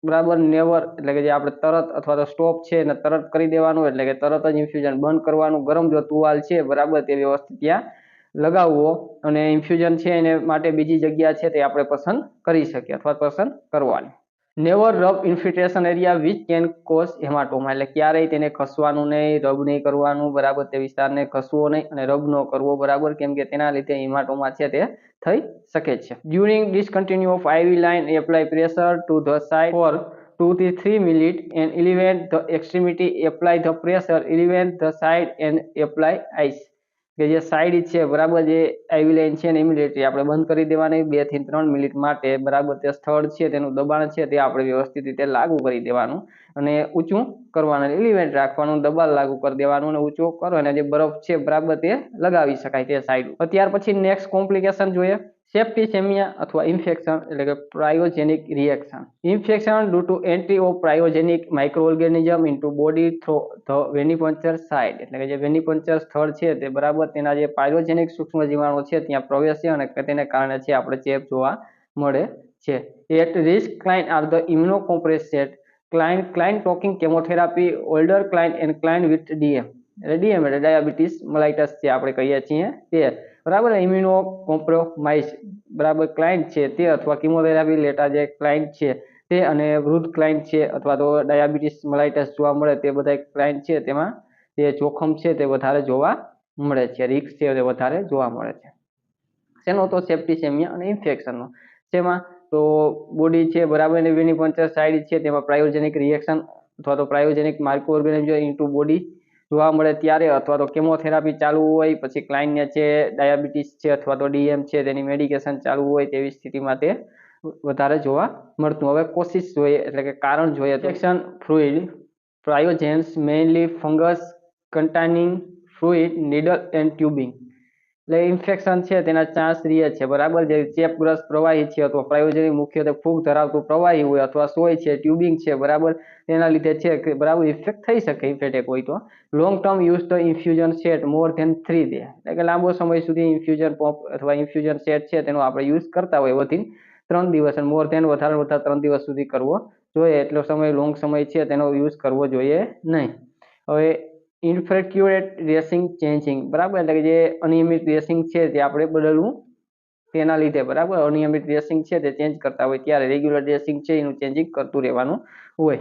બરાબર, નેવર એટલે કે જે આપણે તરત અથવા તો સ્ટોપ છે ને તરત કરી દેવાનું, એટલે કે તરત જ ઇન્ફ્યુઝન બંધ કરવાનું. ગરમ જો તુવાલ છે, બરાબર, તે વ્યવસ્થિત ત્યાં લગાવવો અને ઇન્ફ્યુઝન છે એને માટે બીજી જગ્યા છે તે આપણે પસંદ કરી શકીએ અથવા પસંદ કરવાની. Never rub infiltration area which can cause haematoma, એટલે ક્યારેય તેને ઘસવાનું નહીં, રબ નહીં કરવાનું, બરાબર, તે વિસ્તારને ઘસવો નહીં અને રબ ન કરવો, બરાબર, કેમ કે તેના લીધે હેમાટોમા છે તે થઈ શકે છે. During discontinue of IV line apply pressure to the side for 2 to 3 minutes and elevate the extremity. Apply the pressure, elevate the side and apply ice. કે જે સાઈડ છે, બરાબર, જે આઈવી લાઇન છે ને ઇમિડિયેટલી આપણે બંધ કરી દેવાની 2 થી 3 મિનિટ માટે, બરાબર, તે સ્થળ છે તેનું દબાણ છે તે આપણે વ્યવસ્થિત રીતે લાગુ કરી દેવાનું અને ઊંચું કરવાનું, એલિવેટ રાખવાનું, દબાણ લાગુ કરી દેવાનું અને ઊંચું કરો અને જે બરફ છે, બરાબર, તે લગાવી શકાય તે સાઈડ. ત્યાર પછી નેક્સ્ટ કોમ્પ્લિકેશન જોઈએ, સેપ્ટિસેમિયા અથવા ઇન્ફેક્શન એટલે કે pyrogenic reaction. Infection due to entry of pyrogenic microorganism into body through the venipuncture side, એટલે કે જે વેનિપંચર સ્થળ છે તે, બરાબર, તેના જે પાયોજેનિક સૂક્ષ્મ જીવાણુ છે ત્યાં પ્રવેશે અને તેને કારણે છે આપણે ચેપ જોવા મળે છે. At risk client are the immunocompromised client taking chemotherapy older client and client with DM. એટલે ડીએમ એટલે ડાયાબિટીસ મલાઇટસ જે આપણે કહીએ છીએ તે, બરાબર. ઇમ્યુનો કોમ્પ્રોમાઇઝ, બરાબર, ક્લાયન્ટ છે તે અથવા કિમોથેરાપી લેતા જે ક્લાયન્ટ છે તે અને વૃદ્ધ ક્લાયન્ટ છે અથવા તો ડાયાબિટીસ મલાઇટસ જોવા મળે તે બધા ક્લાયન્ટ છે તેમાં જે જોખમ છે તે વધારે જોવા મળે છે, રિસ્ક છે તે વધારે જોવા મળે છે. શેનો? તો સેપ્ટિસેમિયા અને ઇન્ફેક્શનનો. શેમાં? તો બોડી છે, બરાબર, અને વેનિપંચર સાઇડ છે તેમાં પ્રાયોજેનિક રિએક્શન અથવા તો પ્રાયોજેનિક માઇક્રો ઓર્ગેનિઝમ ઇન્ટુ બોડી જોવા મળે ત્યારે, અથવા તો કેમોથેરાપી ચાલુ હોય પછી ક્લાયન્ટને છે ડાયાબિટીસ છે અથવા તો ડીએમ છે તેની મેડિકેશન ચાલુ હોય તેવી સ્થિતિમાં તે વધારે જોવા મળતું. હવે કોશિશ જોઈએ એટલે કે કારણ જોઈએ. Infection fluid pyrogens mainly fungus containing fluid needle and tubing. એટલે ઇન્ફેક્શન છે તેના ચાન્સ રહે છે, બરાબર. જે ચેપગ્રસ્ત પ્રવાહી છે અથવા પ્રાયોજનિક મુખ્યત્વે ફૂગ ધરાવતું પ્રવાહી હોય અથવા સોય છે, ટ્યુબિંગ છે, બરાબર, તેના લીધે છે બરાબર ઇફેક્ટ થઈ શકે. ઇન્ફેક્ટ હોય તો long term use the infusion set more than 3 day, એટલે કે લાંબો સમય સુધી ઇન્ફ્યુઝન પંપ અથવા ઇન્ફ્યુઝન સેટ છે તેનો આપણે યુઝ કરતા હોય વધી 3 દિવસ અને મોર ધેન વધારે 3 દિવસ સુધી કરવો જોઈએ. એટલો સમય લોંગ સમય છે તેનો યુઝ કરવો જોઈએ નહીં. હવે ઇનફ્રેક્યુએટ ડ્રેસિંગ ચેન્જિંગ, બરાબર, એટલે કે જે અનિયમિત ડ્રેસિંગ છે તે આપણે બદલવું તેના લીધે, બરાબર, અનિયમિત ડ્રેસિંગ છે તે ચેન્જ કરતા હોય ત્યારે રેગ્યુલર ડ્રેસિંગ છે એનું ચેન્જિંગ કરતું રહેવાનું હોય.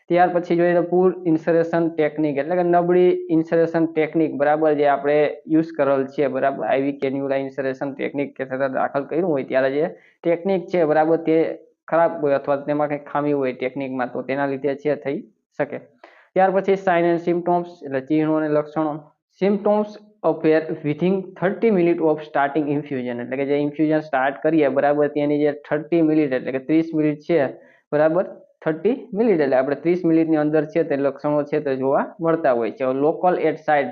ત્યાર પછી જોઈએ તો પુઅર ઇન્સરેશન ટેકનિક, એટલે કે નબળી ઇન્સરેશન ટેકનિક, બરાબર, જે આપણે યુઝ કરેલ છે, બરાબર, આઈવી કેન્યુલા ઇન્સરેશન ટેકનિક કે દાખલ કર્યું હોય ત્યારે જે ટેકનિક છે, બરાબર, તે ખરાબ હોય અથવા તેમાં કંઈક ખામી હોય ટેકનિકમાં તો તેના લીધે છે થઈ શકે. ત્યાર પછી સાઇન એન્ડ સિમ્પટોમ્સ, એટલે ચિહ્નો અને લક્ષણો. Symptoms appear within 30 minute of starting infusion, એટલે કે જે ઇન્ફ્યુઝન સ્ટાર્ટ કરીએ, બરાબર, તેની જે 30 મિનિટ એટલે કે 30 મિનિટ છે, બરાબર, 30 મિનિટ એટલે આપણે 30 મિનિટની અંદર છે તે લક્ષણો છે તે જોવા મળતા હોય છે. Local at site,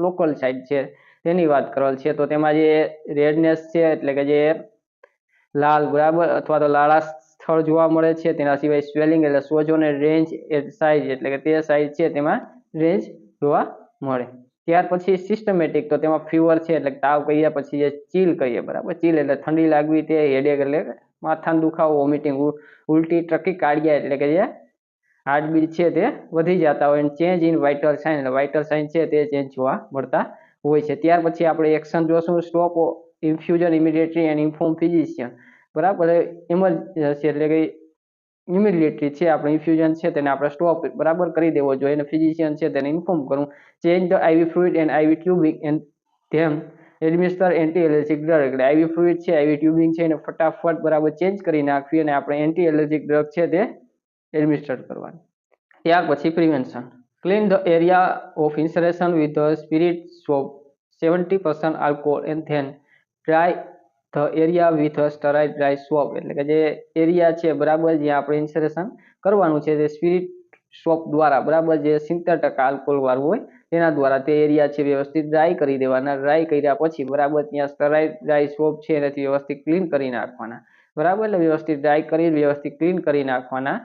local site છે તેની વાત કરેલ છે તો તેમાં જે રેડનેસ છે એટલે કે જે લાલ, બરાબર, અથવા તો લાળા સ્થળ જોવા મળે છે. તેના સિવાય સ્વેલિંગ એટલે સોજો અને રેન્જ એટ સાઇઝ, એટલે કે તે સાઇઝ છે તેમાં રેન્જ જોવા મળે. ત્યાર પછી સિસ્ટમેટિક, તો તેમાં ફીવર છે એટલે તાવ કહીએ, પછી જે ચીલ કહીએ, બરાબર, ચીલ એટલે ઠંડી લાગવી, તે હેડેક એટલે માથાનો દુખાવો, વોમિટિંગ, ઉલટી, ટ્રકીકાર્ડિયા એટલે કે જે હાર્ટબીટ છે તે વધી જતા હોય. ચેન્જ ઇન વાઇટલ સાઇન, એટલે વાઇટલ સાઇન છે તે ચેન્જ જોવા મળતા હોય છે. ત્યાર પછી આપણે એક્શન જોશું. Stop infusion immediately and inform physician, બરાબર, ઇમરજન્સી એટલે કે ઇમિડિયેટલી છે આપણે ઇન્ફ્યુઝન છે તેને આપણે સ્ટોપ, બરાબર, કરી દેવો જોઈએ અને ફિઝિશિયન છે તેને ઇન્ફોર્મ કરવું. Change the IV fluid and IV tubing and then administer anti allergic drug, એટલે આઈવી ફ્લુઇડ છે, આઈવી ટ્યુબિંગ છે એને ફટાફટ, બરાબર, ચેન્જ કરી નાખવી અને આપણે એન્ટી એલર્જીક ડ્રગ છે તે એડમિનિસ્ટર કરવાની. ત્યાર પછી prevention. Clean the area of insertion with the spirit soap 70% alcohol and then dry the area with sterile dry soap, એટલે કે જે એરિયા છે, બરાબર, જ્યાં આપણે ઇન્સરેશન કરવાનું છે તે સ્પિરિટ સોપ દ્વારા, બરાબર, જે 70% આલ્કોહોલ વાળું હોય તેના દ્વારા તે એરિયા છે વ્યવસ્થિત ડ્રાય કરી દેવાના. ડ્રાય કર્યા પછી, બરાબર, ત્યાં સ્ટરાઇલ ડ્રાય સોપ છે એનાથી વ્યવસ્થિત ક્લીન કરી નાખવાના, બરાબર, એટલે વ્યવસ્થિત ડ્રાય કરી વ્યવસ્થિત ક્લીન કરી નાખવાના.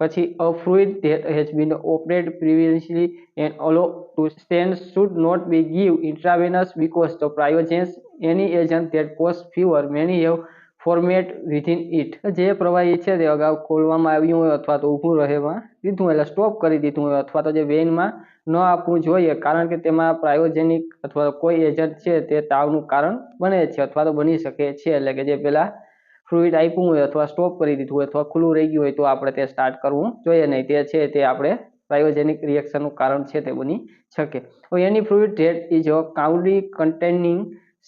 પછી a fluid that has been operated previously and allowed to stand should not be given intravenous because the priogens any agent that cause fever many have format within it. જે પ્રવાહી છે તે અગાઉ ખોલવામાં આવ્યું હોય અથવા તો ઊભું રહેવા દીધું એટલે સ્ટોપ કરી દીધું હોય અથવા તો જે વેઇનમાં ન આપવું જોઈએ કારણ કે તેમાં પ્રાયોજેનિક અથવા કોઈ એજન્ટ છે તે તાવનું કારણ બને છે અથવા તો બની શકે છે. એટલે કે જે પેલા ફ્લુઇડ આપ્યું હોય અથવા સ્ટોપ કરી દીધું હોય અથવા ખુલ્લું રહી ગયું હોય તો આપણે તે સ્ટાર્ટ કરવું જોઈએ નહીં. તે છે તે આપણે પ્રાયોજેનિક રિએક્શનનું કારણ છે તે બની શકે. Any fluid that is a cloudy containing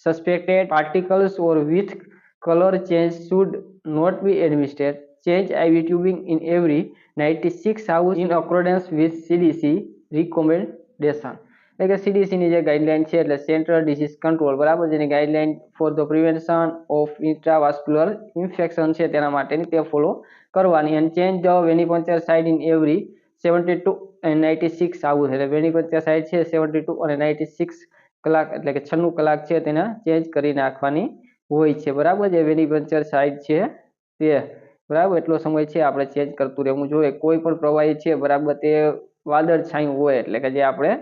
suspected particles or with colour change should not be administered. Change IV tubing in every 96 hours in accordance with CDC recommendation. એટલે કે સીડીસીની જે ગાઈડલાઇન છે એટલે સેન્ટ્રલ ડિસીઝ કંટ્રોલ, બરાબર, જેની guideline for the prevention of intravascular infection છે તેના માટેની તે ફોલો કરવાની. અને change the venipuncture side in every 72 and 96 hours, એટલે વેનિપંચર સાઇડ છે 72 અને 96 કલાક એટલે કે 96 કલાક છે તેને ચેન્જ કરી નાખવાની હોય છે, બરાબર. જે વેનિપંચર સાઇડ છે તે, બરાબર, એટલો સમય છે આપણે ચેન્જ કરતું રહેવું જોઈએ. કોઈ પણ પ્રવાહી છે, બરાબર, તે વાદળ છાયું હોય એટલે કે જે આપણે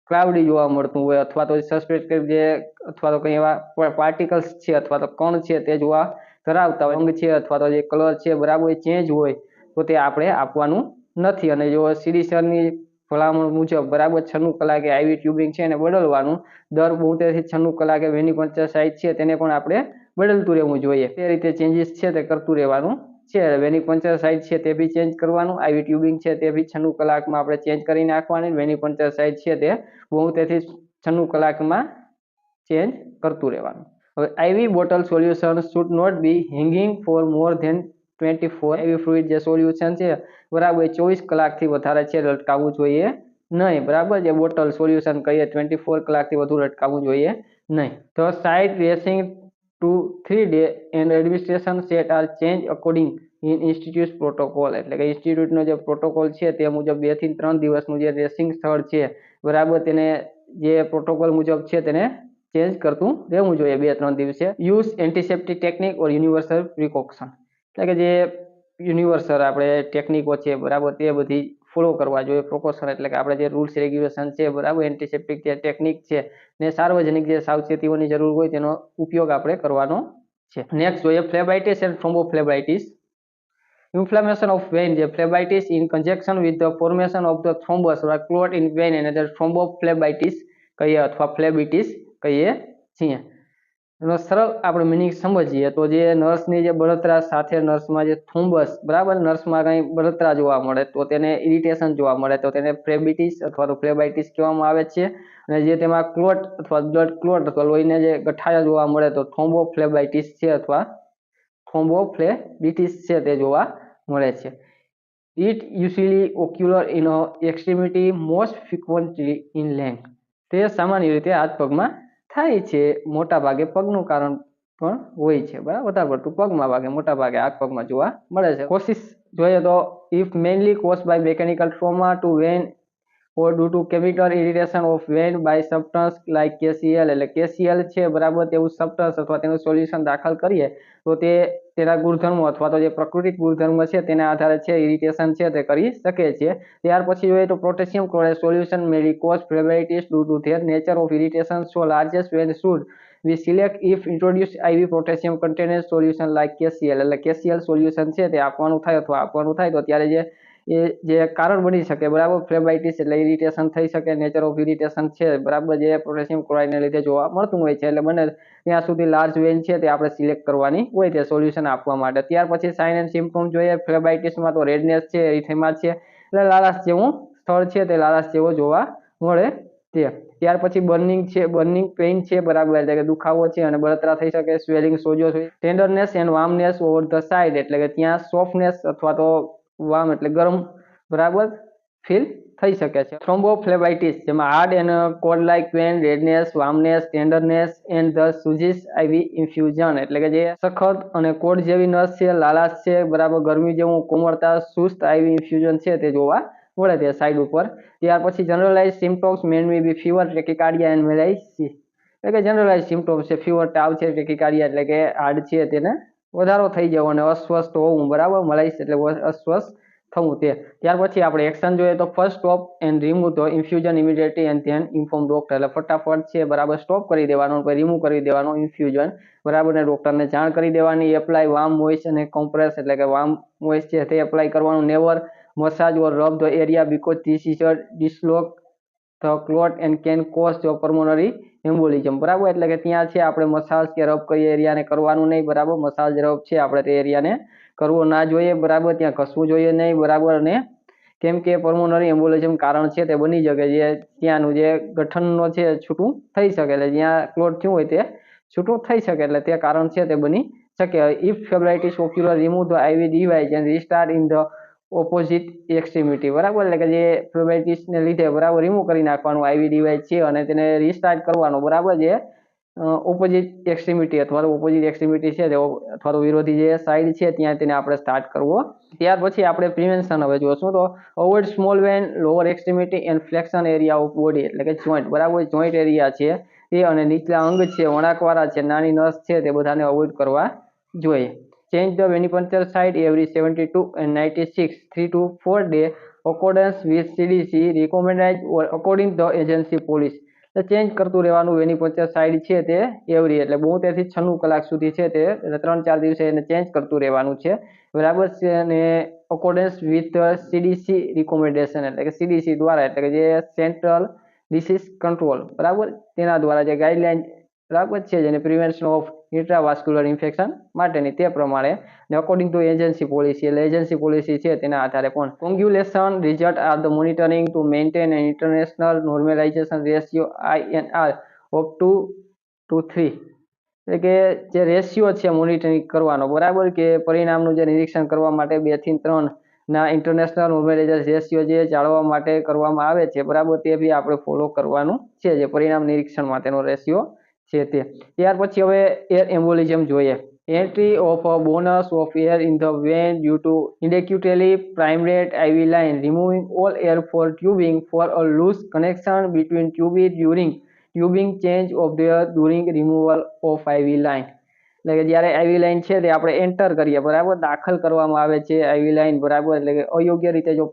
ક્લાઉડી જોવા મળતું હોય અથવા તો સસ્પેક્ટેડ જે અથવા તો કંઈ એવા પાર્ટિકલ્સ છે અથવા તો કણ છે તે જોવા ધરાવતા હોય, અંગ છે અથવા તો જે કલર છે બરાબર એ ચેન્જ હોય તો તે આપણે આપવાનું નથી. અને જો CDSERની ભલામણ મુજબ બરાબર 96 કલાકે આઈવી ટ્યુબિંગ છે એને બદલવાનું, દર 72 થી 96 કલાકે વેનિપંચર સાઇટ છે તેને પણ આપણે બદલતું રહેવું જોઈએ. તે રીતે ચેન્જીસ છે તે કરતું રહેવાનું છે. વેનિપંચર સાઇટ છે તે બી ચેન્જ કરવાનું, આઈવી ટ્યુબિંગ છે તે બી 96 કલાકમાં આપણે ચેન્જ કરી નાખવાની. વેનિપંચર સાઇટ છે તે 72 થી 96 કલાકમાં ચેન્જ કરતું રહેવાનું. હવે IV bottle solution should not be hanging for more than 24. IV fluid જે સોલ્યુશન છે બરાબર 24 કલાકથી વધારે છે લટકાવવું જોઈએ નહીં. બરાબર, જે બોટલ સોલ્યુશન કહીએ 24 કલાકથી વધુ લટકાવવું જોઈએ નહીં. તો site racing 2-3 day and administration set are change according in institute protocol. એટલે કે ઇન્સ્ટિટ્યૂટનો જે પ્રોટોકોલ છે તે મુજબ 2 થી 3 દિવસનું જે રેસિંગ સ્થળ છે બરાબર તેને જે પ્રોટોકોલ મુજબ છે તેને ચેન્જ કરતું રહેવું જોઈએ 2-3 દિવસે. યુઝ એન્ટીસેપ્ટિક ટેકનિક ઓર યુનિવર્સલ પ્રિકોશન. એટલે કે જે યુનિવર્સલ આપણે ટેકનિકો છે બરાબર તે બધી ફોલો કરવા જોઈએ. પ્રોકોશન એટલે કે આપણે જે રૂલ્સ રેગ્યુલેશન છે બરાબર, એન્ટીસેપ્ટિક જે ટેકનિક છે ને સાર્વજનિક જે સાવચેતીઓની જરૂર હોય તેનો ઉપયોગ આપણે કરવાનો છે. નેક્સ્ટ જોઈએ phlebitis and thrombophlebitis. Inflammation of vein, જે phlebitis in conjunction with the formation of the thrombus or clot in vein એને થ્રોમ્બોફ્લેબાઇટિસ કહીએ અથવા ફ્લેબિટિસ કહીએ છીએ. એનો સરળ આપણે મિનિંગ સમજીએ તો જે નર્સની જે બળતરા સાથે નર્સમાં જે થ્રોમ્બસ બરાબર નર્સમાં કંઈ બળતરા જોવા મળે તો તેને ઇરિટેશન જોવા મળે તો તેને ફ્લેબિટિસ અથવા તો ફ્લેબાઇટિસ કહેવામાં આવે છે. અને જે તેમાં ક્લોટ અથવા બ્લડ ક્લોટ અથવા લોહીને જે ગઠાયા જોવા મળે તો થ્રોમ્બોફ્લેબાઇટિસ છે અથવા થ્રોમ્બોફ્લેબિટિસ છે તે જોવા મળે છે. It usually occur in extremity, most frequently in leg. તે સામાન્ય રીતે હાથ પગમાં થાય છે, મોટા ભાગે પગનું કારણ પણ હોય છે બરાબર, વધારે પડતું પગમાં ભાગે મોટા ભાગે હાથ પગમાં જોવા મળે છે. કોશિશ જોઈએ તો if mainly cause by mechanical trauma to vein or due to chemical irritation of vein by substance like KCl. એટલે KCl છે બરાબર તેવું સબસ્ટન્સ અથવા તેનું સોલ્યુશન દાખલ કરીએ તો તે તેના ગુણધર્મો અથવા તો જે પ્રાકૃતિક ગુણધર્મ છે તેના આધારે છે ઇરિટેશન છે તે કરી શકે છે. ત્યાર પછી જોઈએ તો potassium chloride solution may cause phlebitis due to their nature of irritation, so largest vein should we select if introduce IV potassium containing solution like KCl. એટલે KCl સોલ્યુશન છે તે આપવાનું થાય અથવા આપવાનું થાય તો ત્યારે જે કારણ બની શકે બરાબર ફ્લેબાઇટિસ એટલે ઇરિટેશન થઈ શકે. નેચર ઓફ ઇરિટેશન છે બરાબર જે પોટેશિયમ ક્લોરાઇડને લીધે જોવા મળતું હોય છે. એટલે બને ત્યાં સુધી લાર્જ વેઇન છે તે આપણે સિલેક્ટ કરવાની હોય તે સોલ્યુશન આપવા માટે. ત્યાર પછી સાઇન એન્ડ સિમ્પટમ જોઈએ ફ્લેબાઇટિસમાં તો રેડનેસ છે, એરિથેમા છે એટલે લાલાશ જેવું સ્થળ છે તે લાલાશ જેવો જોવા મળે તે. ત્યાર પછી બર્નિંગ છે, બર્નિંગ પેઇન છે બરાબર એટલે કે દુખાવો છે અને બળતરા થઈ શકે. સ્વેલિંગ સોજો છે. ટેન્ડરનેસ એન્ડ વાર્મનેસ ઓવર ધ સાઇડ એટલે કે ત્યાં સોફ્ટનેસ અથવા તો વાર્મ એટલે ગરમ બરાબર ફીલ થઈ શકે છે. થ્રોમ્બોફ્લેબાઇટિસ જેમાં hard and cold like pain, redness, warmness, tenderness and the સુજીસ આઈવી ઇન્ફ્યુઝન એટલે કે જે સખત અને કોલ્ડ જેવી નસ છે, લાલાશ છે બરાબર, ગરમી જેવું કોમળતા, સુસ્ત આઈવી ઇન્ફ્યુઝન છે તે જોવા મળે તે સાઈડ ઉપર. ત્યાર પછી generalise symptoms may be fever, tachycardia and malaise એટલે કે જનરલાઇઝ સિમ્પટમ્સ છે ફીવર, તાવ છે, ટેકીકાર્ડિયા એટલે કે હાર્ટ છે તેને વધારો થઈ જવો અને અસ્વસ્થ હોવું બરાબર, મલાઈસ એટલે અસ્વસ્થ થવું તે. ત્યાર પછી આપણે એક્શન જોઈએ તો first stop and remove the infusion immediately and then inform doctor એટલે ફટાફટ છે બરાબર સ્ટોપ કરી દેવાનું, રિમૂવ કરી દેવાનું ઇન્ફ્યુઝન બરાબર ને ડોક્ટરને જાણ કરી દેવાની. એપ્લાય વાર્મ મોઇસ્ટ અને કોમ્પ્રેસ એટલે કે વાર્મ મોઇસ્ટ છે તે એપ્લાય કરવાનું. Never massage or rub the area because this is a dislodge the clot and can cause the pulmonary embolism બરાબર એટલે કે ત્યાં છે આપણે મસાજ કે રબ કઈ એરિયાને કરવાનું નહીં બરાબર. મસાજ રબ છે આપણે તે એરિયાને કરવો ના જોઈએ બરાબર, ત્યાં ઘસવું જોઈએ નહીં બરાબર. અને કેમ કે પલ્મોનરી એમ્બોલિઝમ કારણ છે તે બની શકે જે ત્યાંનું જે ગઠનનો છે છૂટું થઈ શકે એટલે જ્યાં ક્લોટ થયું હોય તે છૂટું થઈ શકે એટલે તે કારણ છે તે બની શકે. If phlebitis occur remove the IV device and restart in the opposite extremity બરાબર એટલે કે જે ફ્લેબાઇટિસને લીધે બરાબર રિમૂવ કરી નાખવાનું આઈવી ડિવાઇસ છે અને તેને રિસ્ટાર્ટ કરવાનો બરાબર જે ઓપોઝિટ એક્સ્ટ્રીમિટી અથવા તો ઓપોઝિટ એક્સ્ટ્રીમિટી છે અથવા તો વિરોધી જે સાઈડ છે ત્યાં તેને આપણે સ્ટાર્ટ કરવો. ત્યાર પછી આપણે પ્રિવેન્શન હવે જોશું તો avoid small vein, lower extremity and flexion area of body એટલે કે જોઈન્ટ બરાબર, જોઈન્ટ એરિયા છે એ અને નીચલા અંગ છે, વળાંકવાળા છે, નાની નસ છે તે બધાને અવોઇડ કરવા જોઈએ. Change the venipuncture site every 72 and 96 3 to 4 day accordance with CDC recommended or according the agency policy change કરતું રહેવાનું. વેનિપોચર સાઇડ છે તે એવરી એટલે 72 થી 96 કલાક સુધી છે તે 3-4 દિવસે એને ચેન્જ કરતું રહેવાનું છે, બરાબર છે. અને અકોર્ડન્સ વિથ સીડીસી રિકોમેન્ડેશન એટલે કે સીડીસી દ્વારા એટલે કે જે સેન્ટ્રલ ડિસીઝ કંટ્રોલ, બરાબર, તેના દ્વારા જે ગાઈડલાઈન, બરાબર છે, જેને પ્રિવેન્શન ઓફ ઇન્ટ્રાવાસ્ક્યુલર ઇન્ફેક્શન માટેની તે પ્રમાણે અકોર્ડિંગ ટુ એજન્સી પોલિસી એટલે એજન્સી પોલિસી છે તેના આધારે પણ coagulation result are the monitoring to maintain an international normalisation ratio INR ઓફ 2:3 એટલે કે જે રેશિયો છે મોનિટરિંગ કરવાનો, બરાબર, કે પરિણામનું જે નિરીક્ષણ કરવા માટે 2 થી 3 ના ઇન્ટરનેશનલ નોર્મેલાઇઝેશન રેશિયો જે જાળવવા માટે કરવામાં આવે છે, બરાબર, તે બી આપણે ફોલો કરવાનું છે, જે પરિણામ નિરીક્ષણ માટેનો રેશિયો છે તે. ત્યાર પછી હવે એર એમ્બોલિઝમ જોઈએ. Entry of a bolus of air in the vein due to inadequately primed IV line removing all air for tubing for a loose connection between tube during tubing change of the during removal of IV line એટલે કે જ્યારે IV line છે તે આપણે enter કરીએ, બરાબર, દાખલ કરવામાં આવે છે IV લાઇન, બરાબર, એટલે કે અયોગ્ય રીતે જો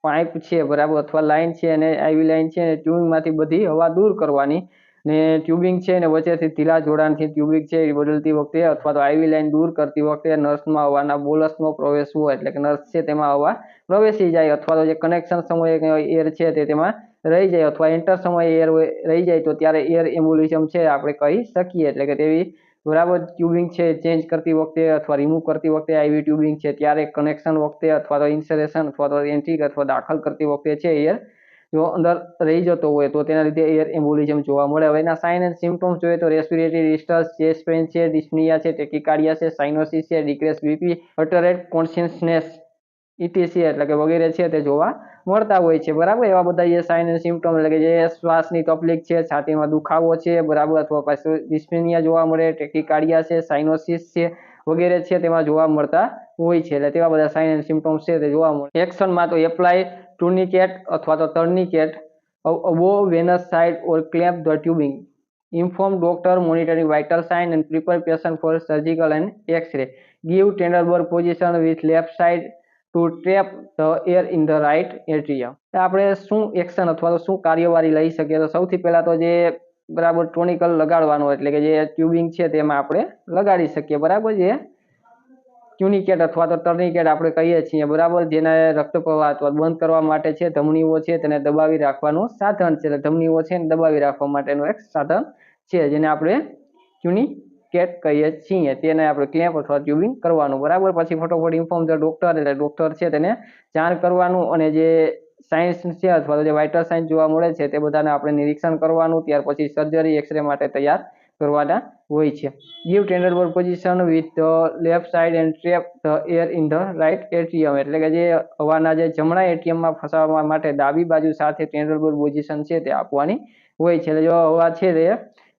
પાઇપ છે, બરાબર, અથવા લાઇન છે અને IV લાઇન છે અને ટ્યુબિંગમાંથી બધી હવા દૂર કરવાની ને ટ્યુબિંગ છે ને વચ્ચેથી ઢીલા જોડાણથી ટ્યુબિંગ છે એ બદલતી વખતે અથવા તો IV લાઇન દૂર કરતી વખતે નર્સમાં હવાના બોલસનો પ્રવેશ હોય એટલે કે નર્સ છે તેમાં હવા પ્રવેશી જાય અથવા તો જે કનેક્શન સમયે એર છે તે તેમાં રહી જાય અથવા એન્ટર સમયે એર રહી જાય તો ત્યારે એર એમ્બોલિઝમ છે આપણે કહી શકીએ. એટલે કે તેવી, બરાબર, ટ્યુબિંગ છે ચેન્જ કરતી વખતે અથવા રિમૂવ કરતી વખતે IV ટ્યુબિંગ છે ત્યારે કનેક્શન વખતે અથવા તો ઇન્સરેશન અથવા તો એન્ટ્રી અથવા દાખલ કરતી વખતે છે એર જો અંદર રહી જતો હોય તો તેના લીધે એર એમ્બોલિઝમ જોવા મળે. હવે એના સાઇન એન્ડ સિમ્પટમ્સ જોઈએ તો રેસ્પિરેટરી ડિસ્ટ્રેસ, ચેસ્ટ પેઇન છે, ડિસ્નિયા છે, ટેકિકાર્ડિયા છે, સાઇનોસિસ છે, ડિક્રેસ BP, અટરેટ કોન્શિયસનેસ ETC એટલે કે વગેરે છે તે જોવા મળતા હોય છે, બરાબર. એવા બધા જે સાઇન એન્ડ સિમ્પટમ એટલે કે જે શ્વાસની તકલીફ છે, છાતીમાં દુખાવો છે, બરાબર, અથવા પાછું ડિસ્નિયા જોવા મળે, ટેકિકાર્ડિયા છે, સાઇનોસિસ છે વગેરે છે તેમાં જોવા મળતા હોય છે. એટલે તેવા બધા સાઇન એન્ડ સિમ્પટમ્સ છે તે જોવા મળે. એક્શનમાં તો એપ્લાય ટુર્નિકેટ અથવા તો ટર્નિકેટ above venous side or clamp the tubing. Inform doctor monitoring vital sign and prepare patient for surgical and X-ray. Give tenderberg position with left side to trap the air in the right atrium. આપણે શું action અથવા તો શું કાર્યવાહી લઈ શકીએ તો સૌથી પહેલા તો જે, બરાબર, ટોનિકલ લગાડવાનો એટલે કે જે ટ્યુબિંગ છે તેમાં આપણે લગાડી શકીએ, બરાબર, જે ટ્યુનિકેટ અથવા તો ટર્નિકેટ આપણે કહીએ છીએ, બરાબર, જેને રક્ત પ્રવાહ અથવા બંધ કરવા માટે છે, ધમનીઓ છે તેને દબાવી રાખવાનું સાધન છે. એટલે ધમનીઓ છે ને દબાવી રાખવા માટેનું એક સાધન છે જેને આપણે ટ્યુનિકેટ કહીએ છીએ, તેને આપણે ક્લેમ્પ અથવા ટ્યુબિંગ કરવાનું, બરાબર. પછી ફટોફટ ઇન્ફોર્મ ધ ડોક્ટર એટલે ડોક્ટર છે તેને જાણ કરવાનું અને જે સાયન્સ છે અથવા તો જે વાઇટલ સાઇન જોવા મળે છે તે બધાને આપણે નિરીક્ષણ કરવાનું. ત્યાર પછી સર્જરી એક્સરે માટે તૈયાર કરવાના હોય છે. Give Trendelenburg position with the left side and trap the air in the right atrium એટલે કે જે હવાના જે જમણા એટ્રિયમમાં ફસાવવા માટે ડાબી બાજુ સાથે ટેન્ડરબર્ગ પોઝિશન છે તે આપવાની હોય છે. એટલે જો હવા છે તે